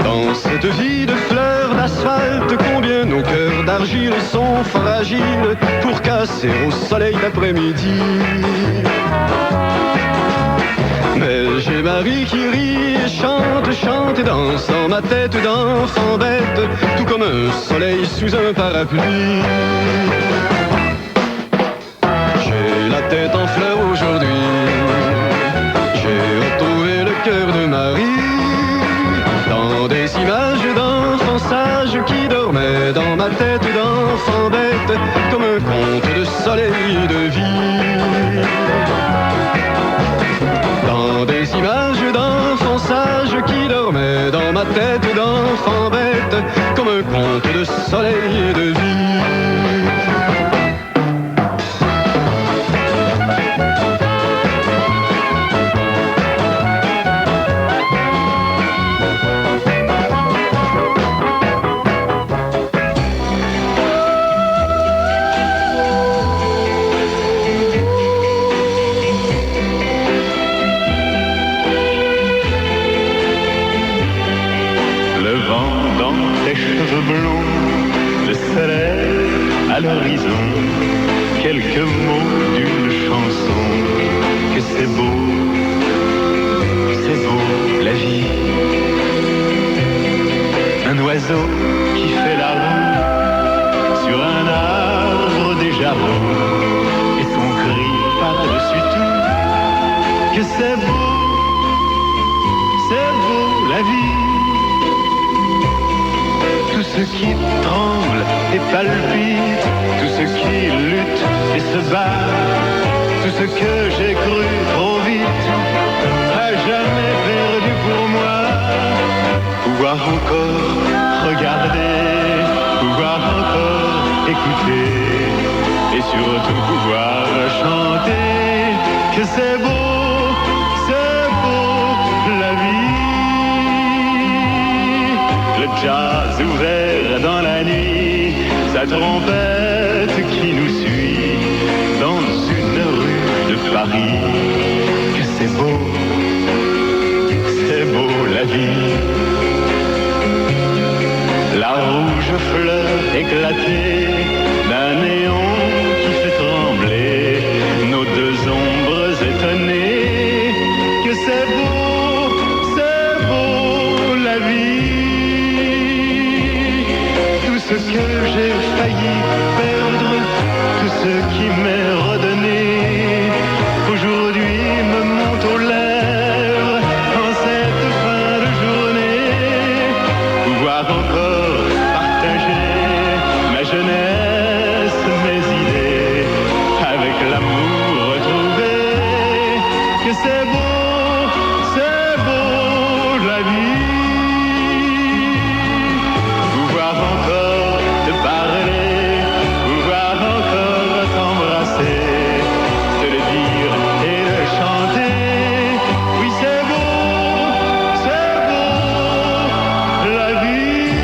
Dans cette vie de fleurs d'asphalte, combien nos cœurs d'argile sont fragiles pour casser au soleil d'après-midi. Mais j'ai Marie qui rit et chante, chante et danse dans ma tête d'enfant bête, tout comme un soleil sous un parapluie. J'ai la tête en fleurs aujourd'hui, j'ai retrouvé le cœur de Marie, dans des images d'enfants sages qui dormaient dans ma tête d'enfant bête, comme un conte de soleil et de vie. Dans des images d'enfants sages qui dormaient dans ma tête d'enfant bête, comme un conte de soleil et de vie. À l'horizon, quelques mots d'une chanson, que c'est beau la vie. Un oiseau qui fait la roue sur un arbre déjà beau, et son cri par-dessus tout, que c'est beau la vie. Tout ce qui tremble et palpite, tout ce qui lutte et se bat, tout ce que j'ai cru trop vite, a jamais perdu pour moi. Pouvoir encore regarder, pouvoir encore écouter, et surtout pouvoir chanter, que c'est beau la vie. Le jazz ouvert dans la nuit, sa trompette qui nous suit dans une rue de Paris. Que c'est beau la vie. La rouge fleur éclatée d'un néon qui fait trembler nos deux ombres étonnées. Que c'est beau la vie. Tout ce que j'ai failli perdre, tout ce qui m'est redonné, aujourd'hui me monte aux lèvres en cette fin de journée. Pouvoir encore partager ma jeunesse, mes idées, avec l'amour retrouvé. Que c'est beau la vie. Pouvoir encore te parler, pouvoir encore t'embrasser, te le dire et le chanter. Oui, c'est beau la vie.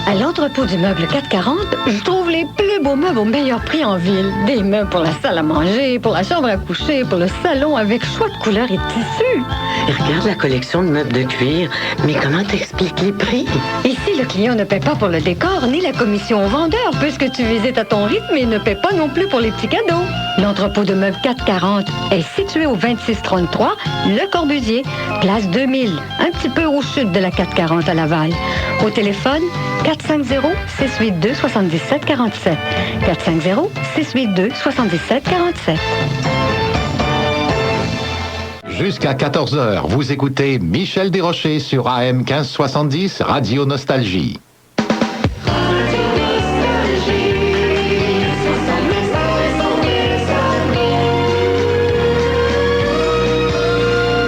À l'entrepôt du meuble 440, je trouve les plus beaux meubles au meilleur prix en ville. Des meubles pour la salle à manger, pour la chambre à coucher, pour le salon, avec choix de couleurs et de tissus. Et regarde la collection de meubles de cuir. Mais comment t'expliques les prix? Ici, le client ne paie pas pour le décor ni la commission au vendeur, puisque tu visites à ton rythme et ne paie pas non plus pour les petits cadeaux. L'entrepôt de meubles 440 est situé au 2633 Le Corbusier, place 2000, un petit peu au sud de la 440 à Laval. Au téléphone, 450-682-7747. 450-682-7747. Jusqu'à 14h, vous écoutez Michel Desrochers sur AM 1570, Radio Nostalgie.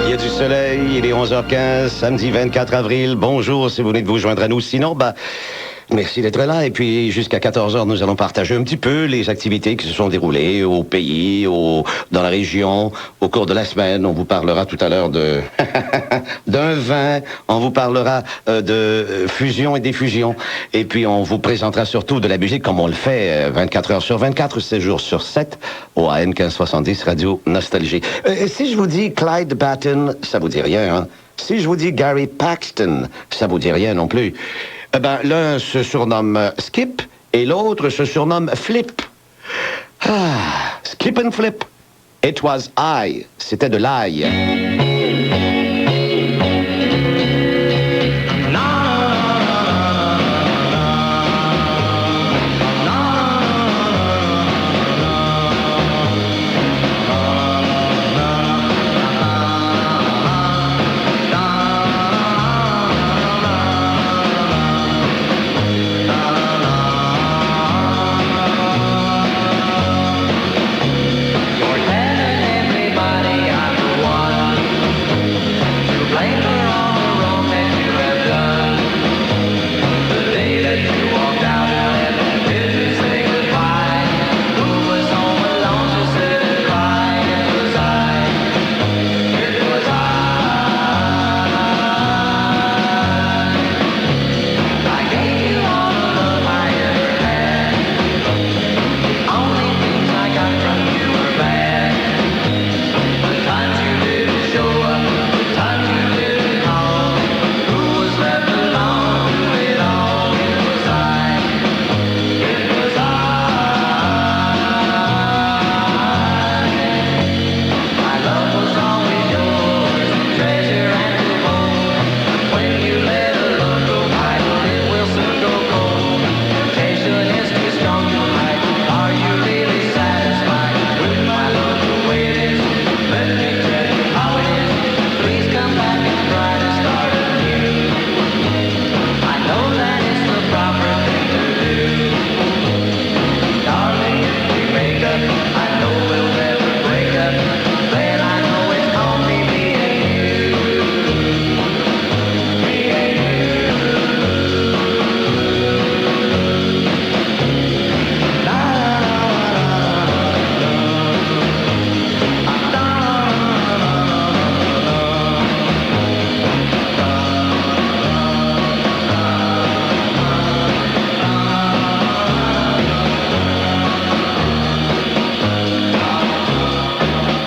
Il y a du soleil, il est 11h15, samedi 24 avril. Bonjour si vous venez de vous joindre à nous. Sinon, Merci d'être là. Et puis, jusqu'à 14h, nous allons partager un petit peu les activités qui se sont déroulées au pays, dans la région, au cours de la semaine. On vous parlera tout à l'heure d'un vin. On vous parlera de fusion et diffusion. Et puis, on vous présentera surtout de la musique comme on le fait 24 heures sur 24, 7 jours sur 7 au AM 1570 Radio Nostalgie. Si je vous dis Clyde Batten, ça vous dit rien, hein? Si je vous dis Gary Paxton, ça vous dit rien non plus. Eh ben, l'un se surnomme Skip et l'autre se surnomme Flip. Skip and Flip. It was I. C'était de l'ail.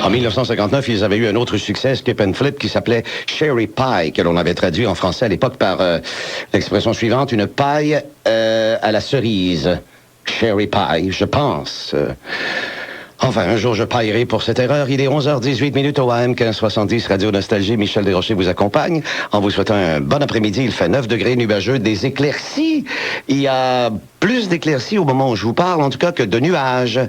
En 1959, ils avaient eu un autre succès, Skip and Flip, qui s'appelait Cherry Pie, que l'on avait traduit en français à l'époque par l'expression suivante, une paille à la cerise. Cherry Pie, je pense. Enfin, un jour, je paillerai pour cette erreur. Il est 11h18 au AM 1570, Radio Nostalgie. Michel Desrochers vous accompagne en vous souhaitant un bon après-midi. Il fait 9 degrés nuageux, des éclaircies. Il y a plus d'éclaircies au moment où je vous parle, en tout cas, que de nuages.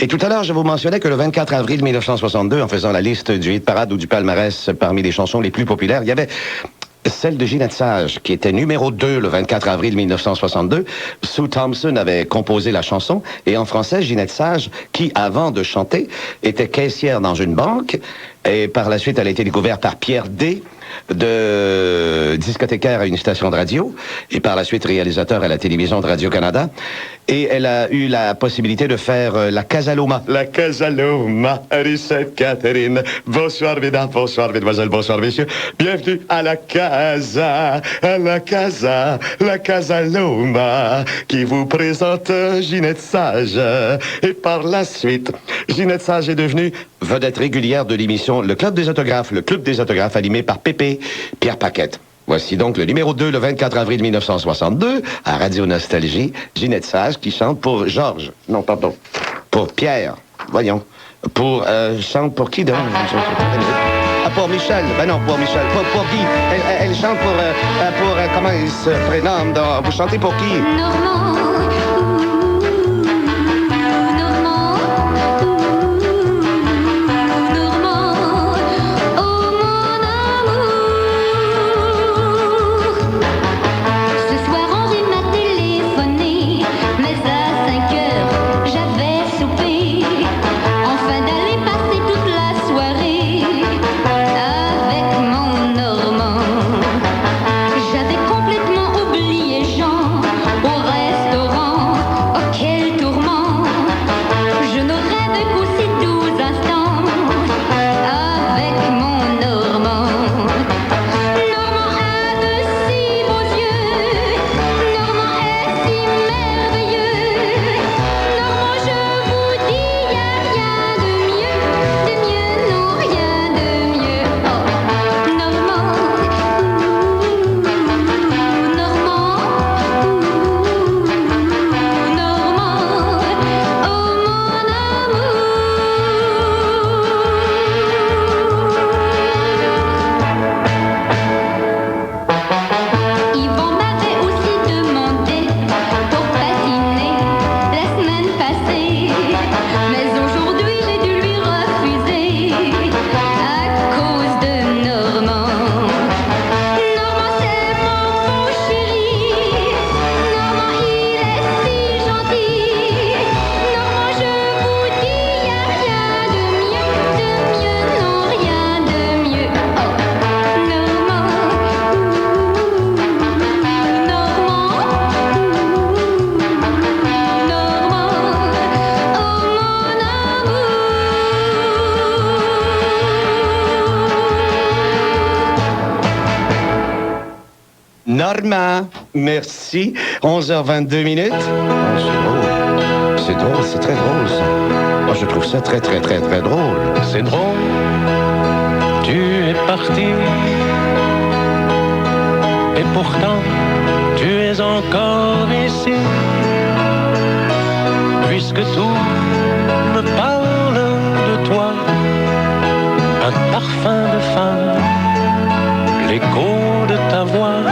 Et tout à l'heure, je vous mentionnais que le 24 avril 1962, en faisant la liste du hit parade ou du palmarès parmi les chansons les plus populaires, il y avait celle de Ginette Sage, qui était numéro 2 le 24 avril 1962. Sue Thompson avait composé la chanson. Et en français, Ginette Sage, qui, avant de chanter, était caissière dans une banque. Et par la suite, elle a été découverte par Pierre D., de discothécaire à une station de radio. Et par la suite, réalisateur à la télévision de Radio-Canada. Et elle a eu la possibilité de faire la Casa Loma. La Casa Loma, rue Sainte-Catherine. Bonsoir, mesdames, bonsoir, mesdemoiselles, bonsoir, messieurs. Bienvenue à la Casa Loma, qui vous présente Ginette Sage. Et par la suite, Ginette Sage est devenue vedette régulière de l'émission Le Club des Autographes, animé par Pépé Pierre Paquette. Voici donc le numéro 2, le 24 avril 1962, à Radio Nostalgie, Ginette Sage qui chante pour Georges. Non, pardon. Pour Pierre. Voyons. Chante pour qui, donc? Pour Michel. Ben non, pour Michel. Pour Guy. Elle chante pour comment il se prénomme? Vous chantez pour qui? Normand. J'avais complètement oublié Jean au Karma. Merci. 11h22 minutes. Oh, c'est drôle, c'est très drôle, ça. Moi, je trouve ça très, très, très, très drôle. C'est drôle, tu es parti. Et pourtant, tu es encore ici. Puisque tout me parle de toi, un parfum de femme, l'écho de ta voix.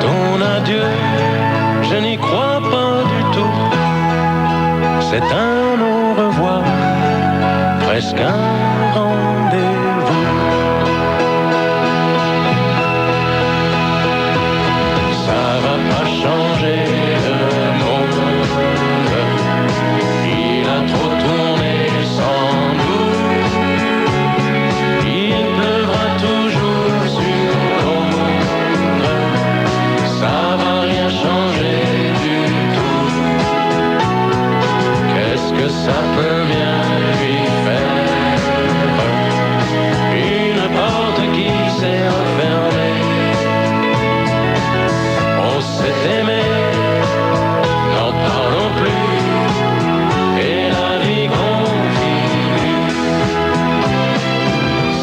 Ton adieu, je n'y crois pas du tout. C'est un au revoir, presque un rendez-vous. Ça va pas changer le monde. Il a trop tourné sans nous. Il pleuvra toujours sur Londres. Ça va rien changer du tout. Qu'est-ce que ça peut bien lui faire? Une porte qui s'est refermée. On s'est aimé, n'en parlons plus, et la vie continue.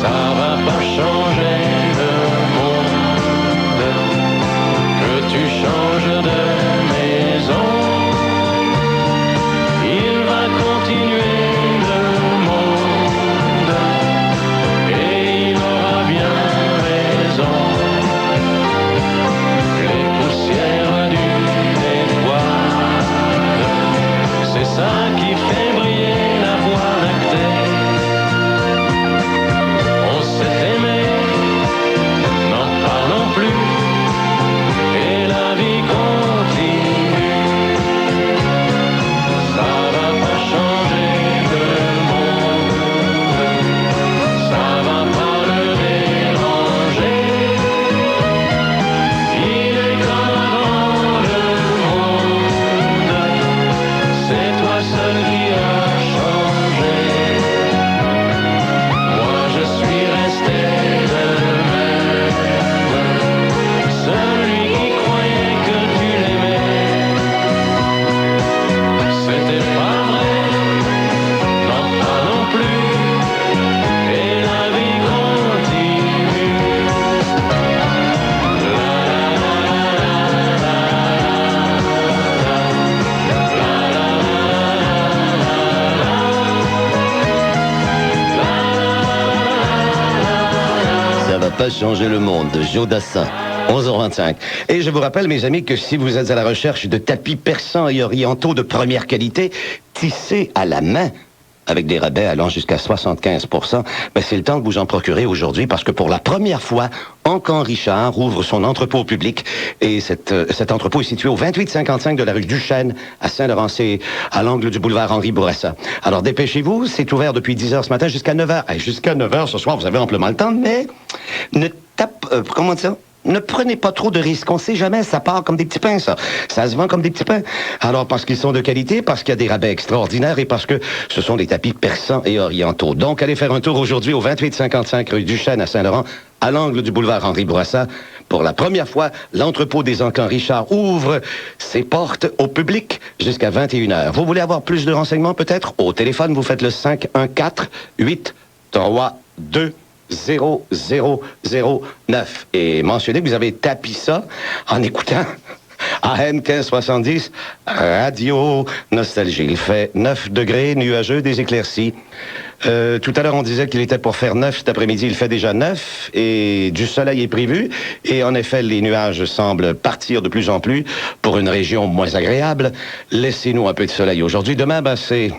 Ça va pas changer le monde, que tu changes de maison. Il va continuer le monde, et il aura bien raison. Les poussières d'une étoile, c'est ça qui fait briller la voie lactée. On s'est aimé, n'en parlons plus, et la vie continue. Ça va pas changer le monde, ça va pas le déranger. Il est comme avant le monde, c'est toi seul qui as changé. Moi je suis resté le même, celui qui croyait que tu l'aimais. C'était pas vrai, n'en parlons plus, et la vie continue. Ça va pas changer le monde, de Joe Dassin. 11h25. Et je vous rappelle, mes amis, que si vous êtes à la recherche de tapis persans et orientaux de première qualité, tissés à la main, avec des rabais allant jusqu'à 75%, ben c'est le temps de vous en procurer aujourd'hui, parce que pour la première fois, Ancan Richard ouvre son entrepôt au public, et cet entrepôt est situé au 2855 de la rue Duchesne, à Saint-Laurent, c'est à l'angle du boulevard Henri Bourassa. Alors dépêchez-vous, c'est ouvert depuis 10h ce matin jusqu'à 9h. Et jusqu'à 9h ce soir, vous avez amplement le temps, mais comment dire ça? Ne prenez pas trop de risques. On sait jamais, ça part comme des petits pains, ça. Ça se vend comme des petits pains. Alors, parce qu'ils sont de qualité, parce qu'il y a des rabais extraordinaires et parce que ce sont des tapis persans et orientaux. Donc, allez faire un tour aujourd'hui au 2855 rue Duchesne à Saint-Laurent, à l'angle du boulevard Henri Bourassa. Pour la première fois, l'entrepôt des Ancans Richard ouvre ses portes au public jusqu'à 21h. Vous voulez avoir plus de renseignements, peut-être? Au téléphone, vous faites le 514-832 0009 et mentionnez que vous avez tapis ça en écoutant AM 1570 Radio Nostalgie. Il fait 9 degrés, nuageux, des éclaircies. Tout à l'heure, on disait qu'il était pour faire 9 cet après-midi. Il fait déjà 9 et du soleil est prévu. Et en effet, les nuages semblent partir de plus en plus pour une région moins agréable. Laissez-nous un peu de soleil aujourd'hui. Demain, c'est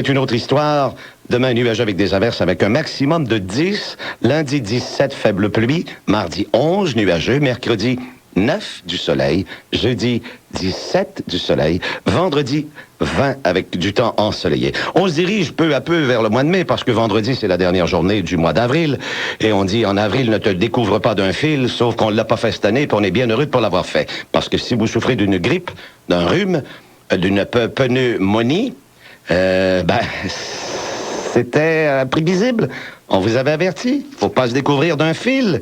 une autre histoire. Demain, nuageux avec des averses avec un maximum de 10. Lundi, 17, faible pluie. Mardi, 11, nuageux. Mercredi, 9 du soleil. Jeudi, 17 du soleil. Vendredi, 20 avec du temps ensoleillé. On se dirige peu à peu vers le mois de mai parce que vendredi, c'est la dernière journée du mois d'avril. Et on dit, en avril, ne te découvre pas d'un fil, sauf qu'on ne l'a pas fait cette année, puis on est bien heureux de pas l'avoir fait. Parce que si vous souffrez d'une grippe, d'un rhume, d'une pneumonie, c'était prévisible. On vous avait averti. Faut pas se découvrir d'un fil.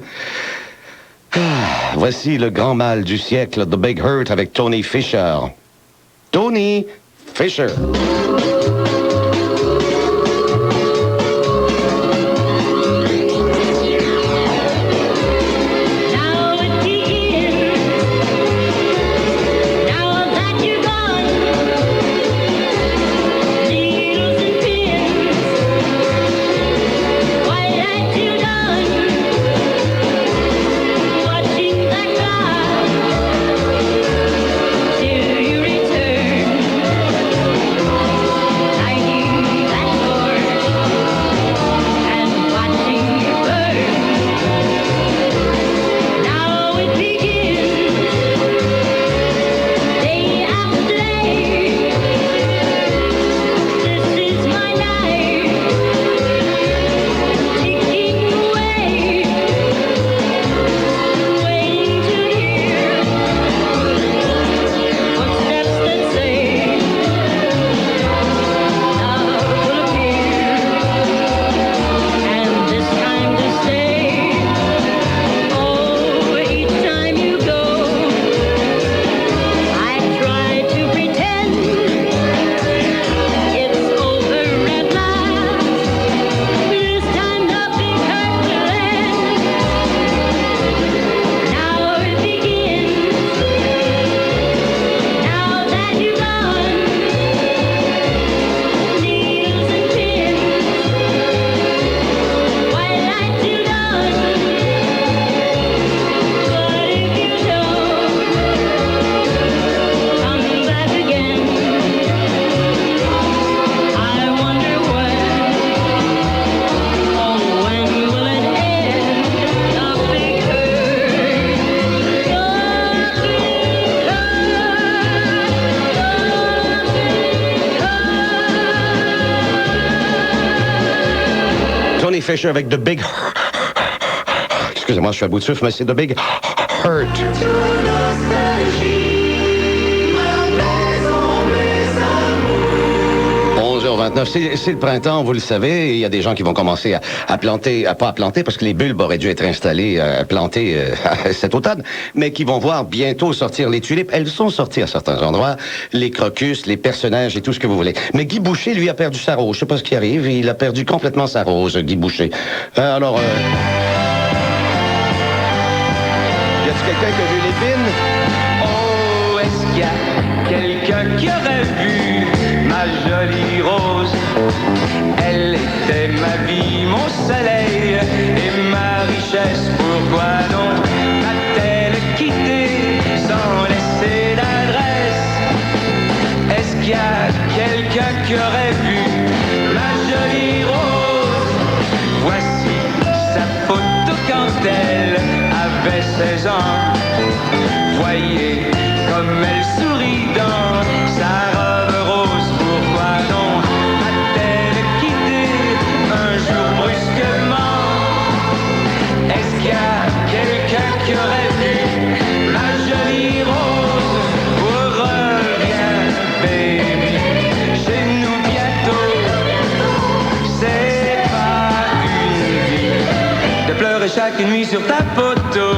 Voici le grand mal du siècle, The Big Hurt, avec Tony Fisher. Tony Fisher. Tony Fisher avec The Big... Excusez-moi, je suis à bout de souffle, mais c'est The Big Hurt. 11h29, c'est le printemps, vous le savez. Il y a des gens qui vont commencer à planter, pas à planter, parce que les bulbes auraient dû être installés, plantés cet automne, mais qui vont voir bientôt sortir les tulipes. Elles sont sorties à certains endroits, les crocus, les personnages et tout ce que vous voulez. Mais Guy Boucher, lui, a perdu sa rose. Je sais pas ce qui arrive, il a perdu complètement sa rose, Guy Boucher. Alors... Y a-t-il quelqu'un qui a vu l'épine? Oh, est-ce qu'il y a quelqu'un qui aurait vu ma jolie rose? Elle était ma vie, mon soleil et ma richesse. Pourquoi donc m'a-t-elle quitté sans laisser d'adresse? Est-ce qu'il y a quelqu'un qui aurait vu ma jolie rose? Voici sa photo quand elle avait 16 ans. Voyez comme elle sourit dans sa robe rose. Pourquoi donc a-t-elle quitté un jour brusquement? Est-ce qu'il y a quelqu'un qui aurait vu ma jolie rose? Oh, reviens, baby, chez nous bientôt. C'est pas une vie de pleurer chaque nuit sur ta photo.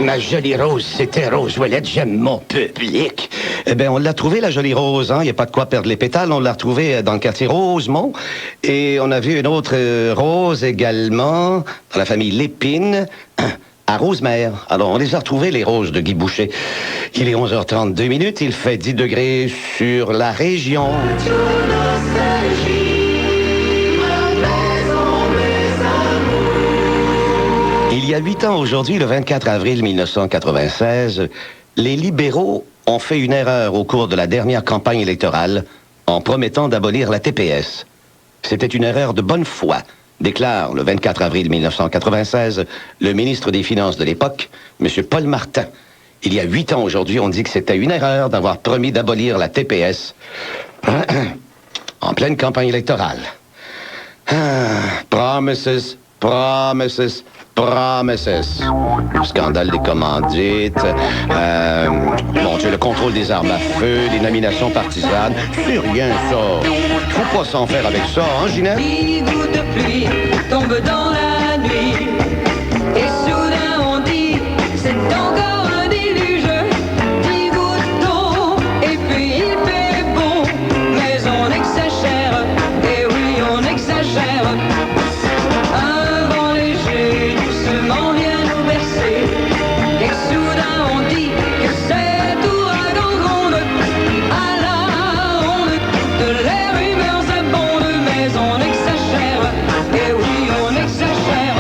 ma jolie Rose, c'était Rose Ouellette, j'aime mon public. Eh bien, on l'a trouvée, la jolie Rose, hein? Il n'y a pas de quoi perdre les pétales. On l'a retrouvée dans le quartier Rosemont. Et on a vu une autre Rose également, dans la famille Lépine, à Rosemère. Alors, on les a retrouvées, les roses de Guy Boucher. Il est 11h32 minutes, il fait 10 degrés sur la région. Il y a 8 ans aujourd'hui, le 24 avril 1996, les libéraux ont fait une erreur au cours de la dernière campagne électorale en promettant d'abolir la TPS. C'était une erreur de bonne foi, déclare le 24 avril 1996 le ministre des Finances de l'époque, M. Paul Martin. Il y a 8 ans aujourd'hui, on dit que c'était une erreur d'avoir promis d'abolir la TPS en pleine campagne électorale. Promises, promises, promises. Scandale des commandites, bon Dieu, le contrôle des armes à feu, des nominations partisanes. C'est rien, ça. Faut pas s'en faire avec ça, hein, Ginette? 10 gouttes de pluie tombent dans la nuit. Et soudain on dit, c'est encore un déluge. 10 gouttes d'eau, et puis il fait bon. Mais on exagère, et oui on exagère. Un vent léger doucement vient nous bercer. Et soudain on dit que cet ouragan gronde. À la ronde, de les rumeurs abondent. Mais on exagère, et oui on exagère.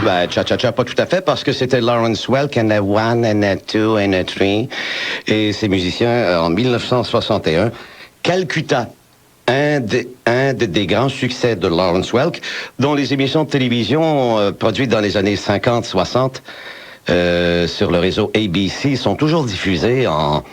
Ben, cha-cha-cha, pas tout à fait, parce que c'était Lawrence Welk and a one and a two and a three. Et ces musiciens, en 1961, Calcutta, un des grands succès de Lawrence Welk, dont les émissions de télévision produites dans les années 50-60 sur le réseau ABC sont toujours diffusées en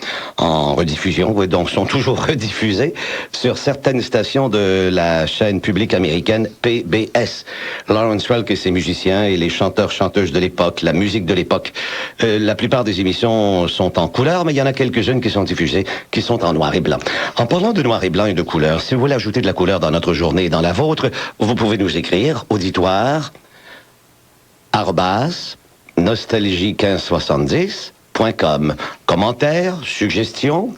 rediffusion, oui, donc sont toujours rediffusées sur certaines stations de la chaîne publique américaine PBS. Lawrence Welk et ses musiciens et les chanteurs-chanteuses de l'époque, la musique de l'époque. La plupart des émissions sont en couleur, mais il y en a quelques-unes qui sont diffusées, qui sont en noir et blanc. En parlant de noir et blanc et de couleur, si vous voulez ajouter de la couleur dans notre journée et dans la vôtre, vous pouvez nous écrire auditoire @nostalgie1570.com. Commentaires, suggestions,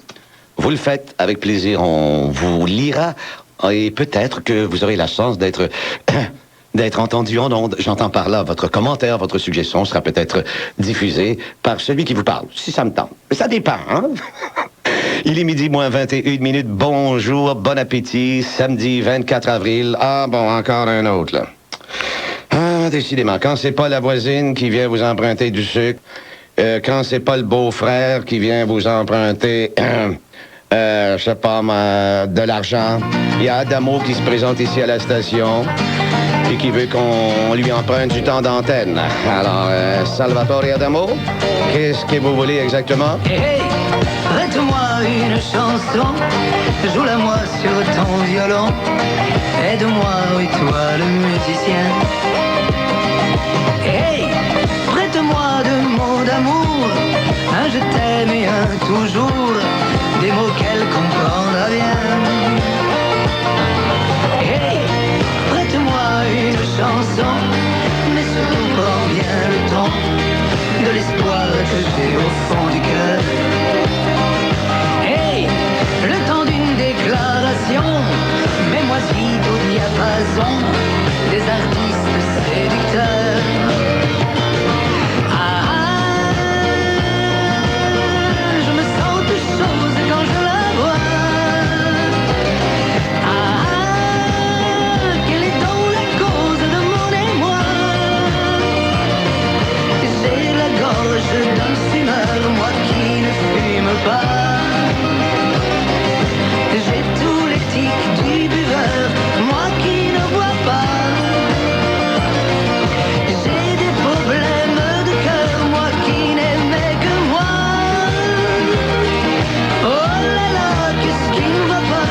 vous le faites avec plaisir, on vous lira et peut-être que vous aurez la chance d'être entendu en ondes. J'entends par là votre commentaire, votre suggestion sera peut-être diffusée par celui qui vous parle, si ça me tente. Mais ça dépend, hein? Il est midi moins 21 minutes. Bonjour, bon appétit, samedi 24 avril. Ah bon, encore un autre, là. Ah, décidément, quand c'est pas la voisine qui vient vous emprunter du sucre, quand c'est pas le beau-frère qui vient vous emprunter, je sais pas, de l'argent, il y a Adamo qui se présente ici à la station et qui veut qu'on lui emprunte du temps d'antenne. Alors, Salvatore Adamo, qu'est-ce que vous voulez exactement? Hey, prête-moi une chanson, joue-la-moi sur ton violon, aide-moi, oui toi le musicien. Hey, prête-moi deux mots d'amour, un je t'aime et un toujours, des mots qu'elle comprendra bien. Hey, prête-moi une chanson, mais surtout prends bien le temps de l'espoir que j'ai au fond du cœur. Hey, le temps d'une déclaration, mets-moi vite au diapason des artistes séducteurs. Je me sens toute chose quand je la vois. Quelle est donc la cause de mon émoi? J'ai la gorge d'un fumeur, moi qui ne fume pas. J'ai tous les tics du buveur, moi qui ne bois pas. J'ai des problèmes de cœur, moi qui n'aimais que moi. Oh là là, qu'est-ce qui ne va pas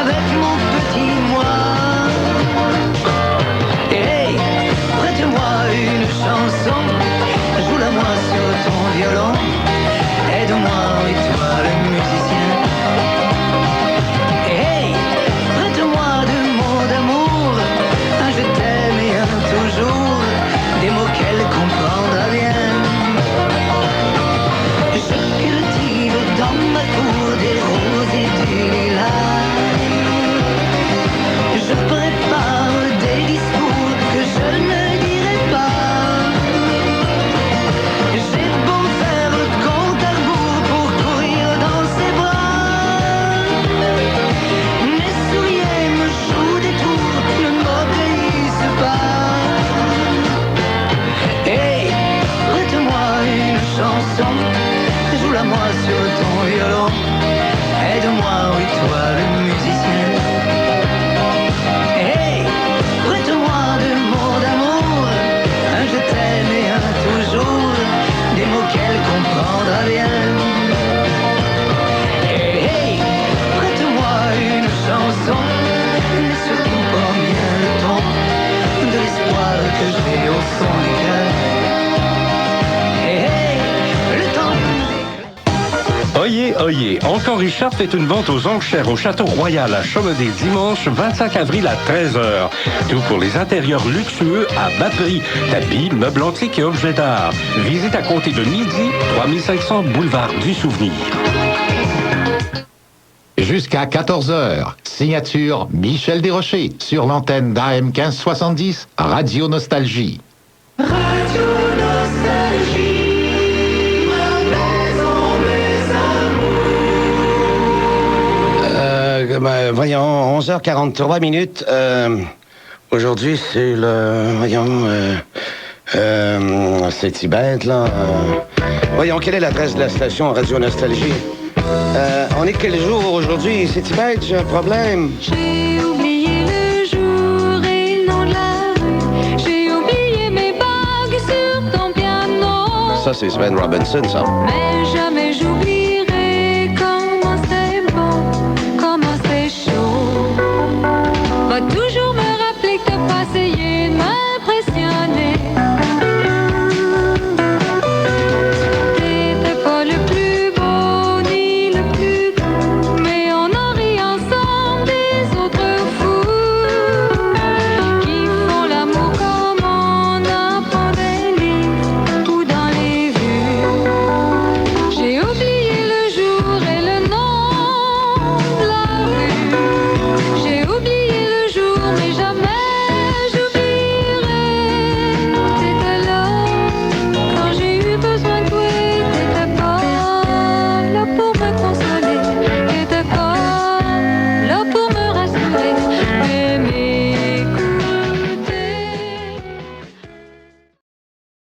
avec mon petit moi? Hey, prête-moi une chanson, joue-la-moi sur ton violon, aide-moi, et toi le musicien. Hey, prête-moi deux mots d'amour, un je t'aime et un toujours, des mots qu'elle comprendra bien. Je cultive dans ma cour des roses et du lilas. Je prépare des discours que je ne dirai pas. J'ai beau faire le compte à rebours pour courir dans ses bras. Mes souliers me jouent des tours, ne m'obéissent pas. Hey, prête-moi une chanson, joue-la-moi sur ton violon, aide-moi, oui toi le musicien. Hey, prête-moi deux mots d'amour, un je t'aime et un toujours, des mots qu'elle comprendra bien. Hey, prête-moi une chanson, mais surtout prends bien le temps de l'espoir que j'ai au fond du cœur. Hey, le temps Oyez, oyez, Encore Richard fait une vente aux enchères au Château Royal à Chaumedé dimanche 25 avril à 13h. Tout pour les intérieurs luxueux à bas prix. Tapis, meubles antiques et objets d'art. Visite à compter de midi, 3500 boulevard du Souvenir. Jusqu'à 14h, signature Michel Desrochers sur l'antenne d'AM 1570, Radio Nostalgie. Radio Nostalgie, ma maison, mes amours. Voyons, 11h43 minutes. Aujourd'hui, c'est le... Voyons... C'est-tu bête, là? Voyons, quelle est l'adresse de la station Radio Nostalgie? On est quel jour aujourd'hui? C'est-tu bête? J'ai un problème. J'ai oublié le jour et le nom de la rue. J'ai oublié mes bagues sur ton piano. Ça, c'est Sven Robinson, ça. Mais jamais j'oublierai comment c'est bon, comment c'est chaud. Va tout